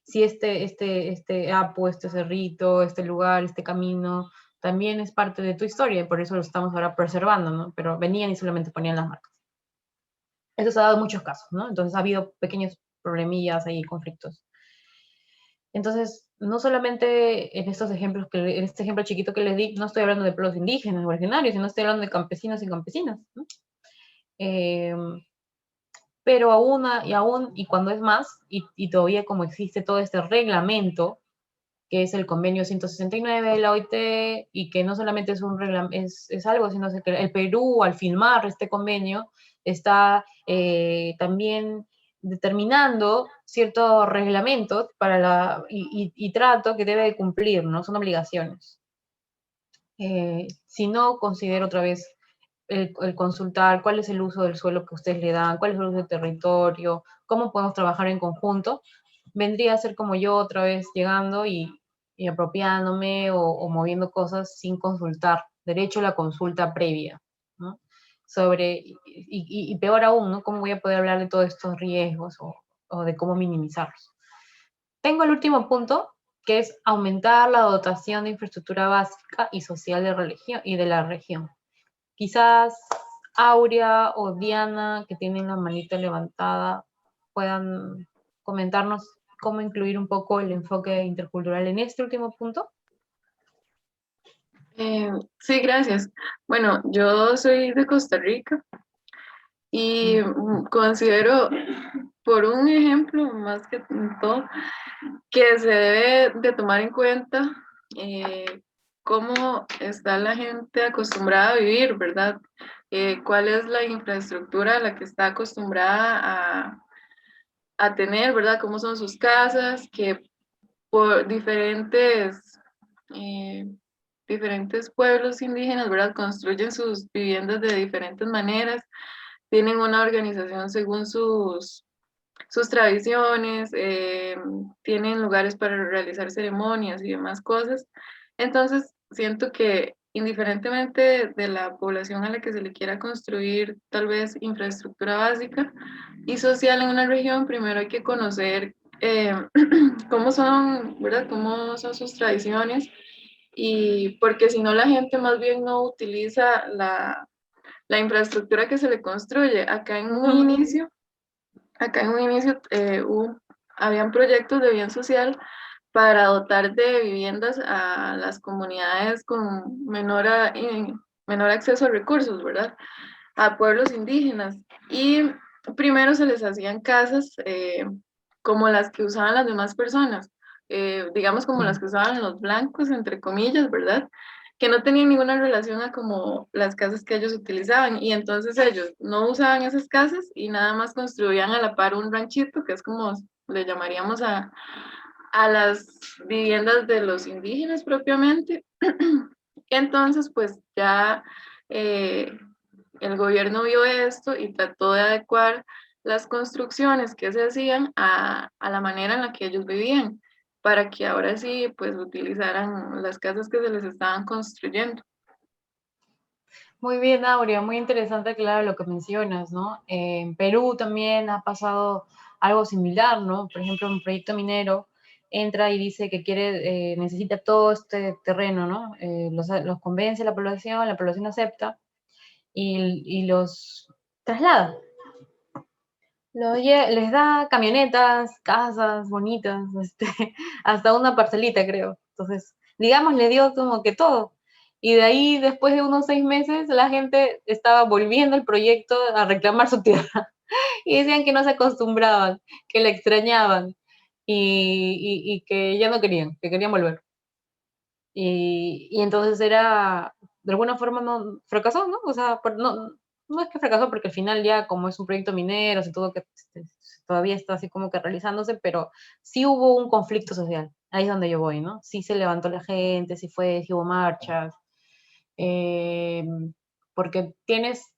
[SPEAKER 1] si este apu, este cerrito, este lugar, este camino, también es parte de tu historia y por eso lo estamos ahora preservando, ¿no? Pero venían y solamente ponían las marcas. Eso se ha dado en muchos casos, ¿no? Entonces ha habido pequeños problemillas ahí, conflictos. Entonces, no solamente en estos ejemplos, en este ejemplo chiquito que les di, no estoy hablando de pueblos indígenas o originarios, sino estoy hablando de campesinos y campesinas, ¿no? Eh, pero y cuando es más, y todavía como existe todo este reglamento, que es el convenio 169 de la OIT, y que no solamente es es algo, sino que el Perú, al firmar este convenio, está también determinando ciertos reglamentos y trato que debe de cumplir, ¿no? Son obligaciones. Si no, considero otra vez el consultar cuál es el uso del suelo que ustedes le dan, cuál es el uso del territorio, cómo podemos trabajar en conjunto, vendría a ser como yo otra vez llegando y apropiándome o moviendo cosas sin consultar, derecho a la consulta previa, ¿no? Y peor aún, ¿no? ¿Cómo voy a poder hablar de todos estos riesgos o de cómo minimizarlos? Tengo el último punto, que es aumentar la dotación de infraestructura básica y social de la región. Quizás Aurea o Diana, que tienen la manita levantada, puedan comentarnos cómo incluir un poco el enfoque intercultural en este último punto.
[SPEAKER 12] Sí, gracias. Bueno, yo soy de Costa Rica y considero, por un ejemplo, más que todo, que se debe de tomar en cuenta cómo está la gente acostumbrada a vivir, ¿verdad? Cuál es la infraestructura a la que está acostumbrada a tener, ¿verdad? Cómo son sus casas, que por diferentes pueblos indígenas, ¿verdad? Construyen sus viviendas de diferentes maneras, tienen una organización según sus tradiciones, tienen lugares para realizar ceremonias y demás cosas. Entonces, siento que indiferentemente de la población a la que se le quiera construir tal vez infraestructura básica y social en una región, primero hay que conocer cómo son, ¿verdad? Cómo son sus tradiciones, y porque si no la gente más bien no utiliza la infraestructura que se le construye. Acá en un inicio habían proyectos de bien social para dotar de viviendas a las comunidades con menor acceso a recursos, ¿verdad? A pueblos indígenas. Y primero se les hacían casas como las que usaban las demás personas, digamos como las que usaban los blancos, entre comillas, ¿verdad? Que no tenían ninguna relación a como las casas que ellos utilizaban, y entonces ellos no usaban esas casas y nada más construían a la par un ranchito, que es como le llamaríamos a las viviendas de los indígenas propiamente. Entonces, pues ya el gobierno vio esto y trató de adecuar las construcciones que se hacían a la manera en la que ellos vivían, para que ahora sí, pues, utilizaran las casas que se les estaban construyendo.
[SPEAKER 1] Muy bien, Aurea, muy interesante, claro, lo que mencionas, ¿no? En Perú también ha pasado algo similar, ¿no? Por ejemplo, un proyecto minero entra y dice que necesita todo este terreno, ¿no? Los convence la población acepta y los traslada. Les da camionetas, casas bonitas, hasta una parcelita, creo. Entonces, digamos, le dio como que todo. Y de ahí, después de unos 6 meses, la gente estaba volviendo al proyecto a reclamar su tierra. Y decían que no se acostumbraban, que la extrañaban y que ya no querían, que querían volver. Y entonces de alguna forma no fracasó, ¿no? O sea, no es que fracasó porque al final ya como es un proyecto minero, se tuvo que, todavía está así como que realizándose, pero sí hubo un conflicto social. Ahí es donde yo voy, ¿no? Sí se levantó la gente, sí hubo marchas, porque tienes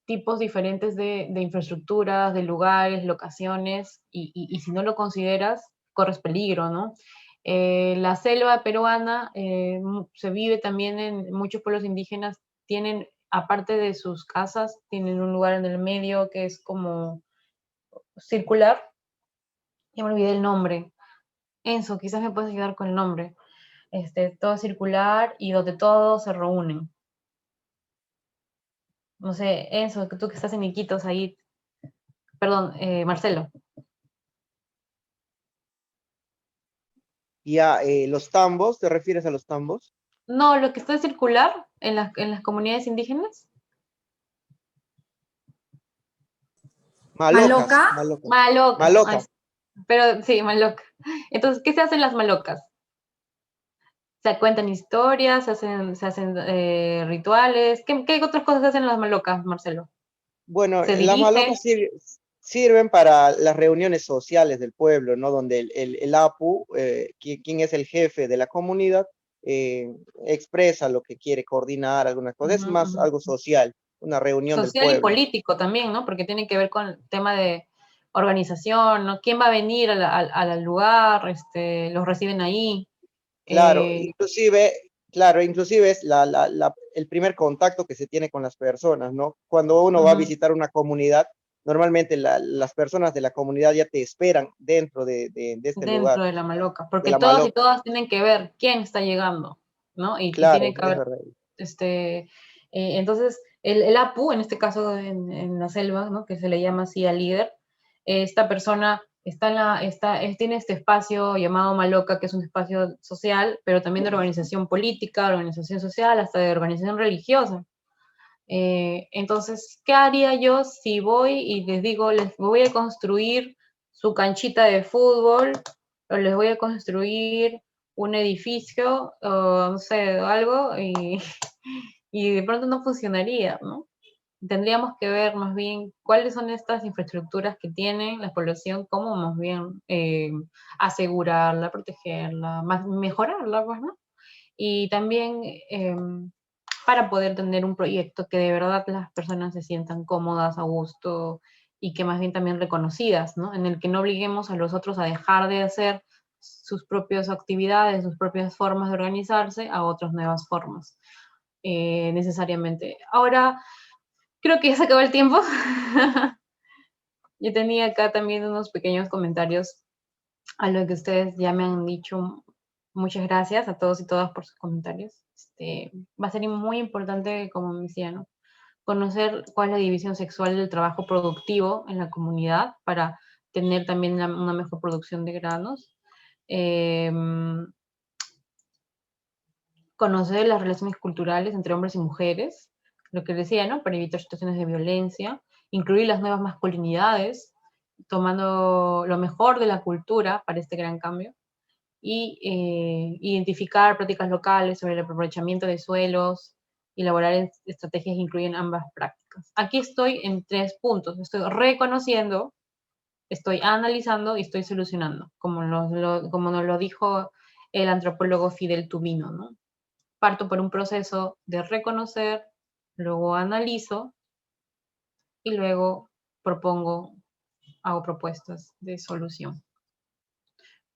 [SPEAKER 1] tipos diferentes de infraestructuras, de lugares, locaciones, y si no lo consideras, corres peligro, ¿no? La selva peruana se vive también en muchos pueblos indígenas, tienen, aparte de sus casas, tienen un lugar en el medio que es como circular, ya me olvidé el nombre. Enzo, quizás me puedes ayudar con el nombre. Todo circular y donde todos se reúnen. No sé, Enzo, tú que estás en Iquitos ahí, perdón, Marcelo.
[SPEAKER 7] Ya, los tambos, ¿te refieres a los tambos?
[SPEAKER 1] No, lo que está circular en las comunidades indígenas.
[SPEAKER 7] Malocas.
[SPEAKER 1] Malocas. Pero sí, maloca. Entonces, ¿qué se hacen las malocas? Se cuentan historias, se hacen rituales. ¿Qué otras cosas se hacen en las malocas, Marcelo?
[SPEAKER 7] Bueno,
[SPEAKER 1] Se
[SPEAKER 7] las malocas sirven para las reuniones sociales del pueblo, ¿no? Donde el APU, quien es el jefe de la comunidad, expresa lo que quiere coordinar, algunas cosas. Es más algo social, una reunión del pueblo.
[SPEAKER 1] Social y político también, ¿no? Porque tiene que ver con el tema de organización, ¿no? ¿Quién va a venir al lugar? Los reciben ahí.
[SPEAKER 7] Claro,
[SPEAKER 1] Eh,
[SPEAKER 7] inclusive es el primer contacto que se tiene con las personas, ¿no? Cuando uno va a
[SPEAKER 1] ujú,
[SPEAKER 7] visitar una comunidad, normalmente las personas de la comunidad ya te esperan dentro de este lugar,
[SPEAKER 1] dentro de la maloca,
[SPEAKER 7] de
[SPEAKER 1] porque
[SPEAKER 7] la
[SPEAKER 1] todos y
[SPEAKER 7] maloca.
[SPEAKER 1] todas tienen que ver quién está llegando, ¿no? Y
[SPEAKER 7] Claro,
[SPEAKER 1] tiene que
[SPEAKER 7] es
[SPEAKER 1] haber,
[SPEAKER 7] verdad.
[SPEAKER 1] entonces, el APU, en este caso en la selva, ¿no? Que se le llama así al líder, esta persona tiene este espacio llamado Maloca, que es un espacio social, pero también de organización política, organización social, hasta de organización religiosa. Entonces, ¿qué haría yo si voy y les digo, les voy a construir su canchita de fútbol, o les voy a construir un edificio, o no sé, o algo, y de pronto no funcionaría, ¿no? Tendríamos que ver más bien cuáles son estas infraestructuras que tiene la población, cómo más bien asegurarla, protegerla, mejorarla, pues, ¿no? Y también para poder tener un proyecto que de verdad las personas se sientan cómodas, a gusto y que más bien también reconocidas, ¿no? En el que no obliguemos a los otros a dejar de hacer sus propias actividades, sus propias formas de organizarse a otras nuevas formas, necesariamente. Ahora, creo que ya se acabó el tiempo. Yo tenía acá también unos pequeños comentarios a lo que ustedes ya me han dicho. Muchas gracias a todos y todas por sus comentarios. Va a ser muy importante, como me decía, ¿no? Conocer cuál es la división sexual del trabajo productivo en la comunidad para tener también una mejor producción de granos. Conocer las relaciones culturales entre hombres y mujeres, lo que decía, ¿no? Para evitar situaciones de violencia, incluir las nuevas masculinidades, tomando lo mejor de la cultura para este gran cambio, y identificar prácticas locales sobre el aprovechamiento de suelos y elaborar estrategias que incluyen ambas prácticas. Aquí estoy en 3 puntos. Estoy reconociendo, estoy analizando y estoy solucionando, como nos lo dijo el antropólogo Fidel Tubino, ¿no? Parto por un proceso de reconocer, luego analizo y luego hago propuestas de solución.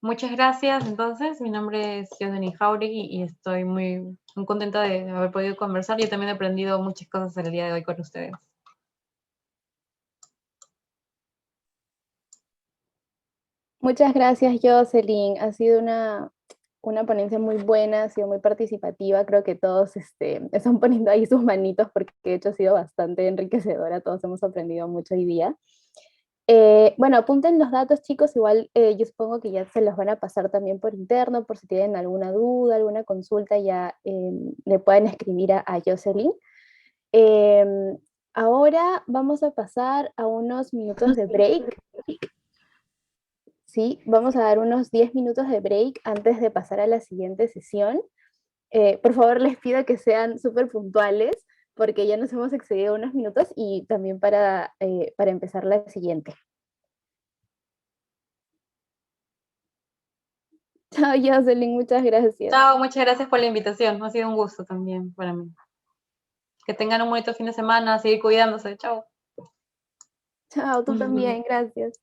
[SPEAKER 1] Muchas gracias, entonces, mi nombre es Yosdeni Jauregui y estoy muy contenta de haber podido conversar. Yo también he aprendido muchas cosas el día de hoy con ustedes.
[SPEAKER 2] Muchas gracias, Jocelyn. Ha sido una ponencia muy buena, ha sido muy participativa. Creo que todos están poniendo ahí sus manitos porque de hecho ha sido bastante enriquecedora. Todos hemos aprendido mucho hoy día. Bueno, apunten los datos, chicos. Igual yo supongo que ya se los van a pasar también por interno, por si tienen alguna duda, alguna consulta, ya le pueden escribir a Jocelyn. Ahora vamos a pasar a unos minutos de break. Sí, vamos a dar unos 10 minutos de break antes de pasar a la siguiente sesión. Por favor, les pido que sean súper puntuales porque ya nos hemos excedido unos minutos y también para empezar la siguiente. Chao, Jocelyn, muchas gracias.
[SPEAKER 1] Chao, muchas gracias por la invitación. Ha sido un gusto también para mí. Que tengan un bonito fin de semana, seguir cuidándose. Chao.
[SPEAKER 2] Chao, tú también, gracias.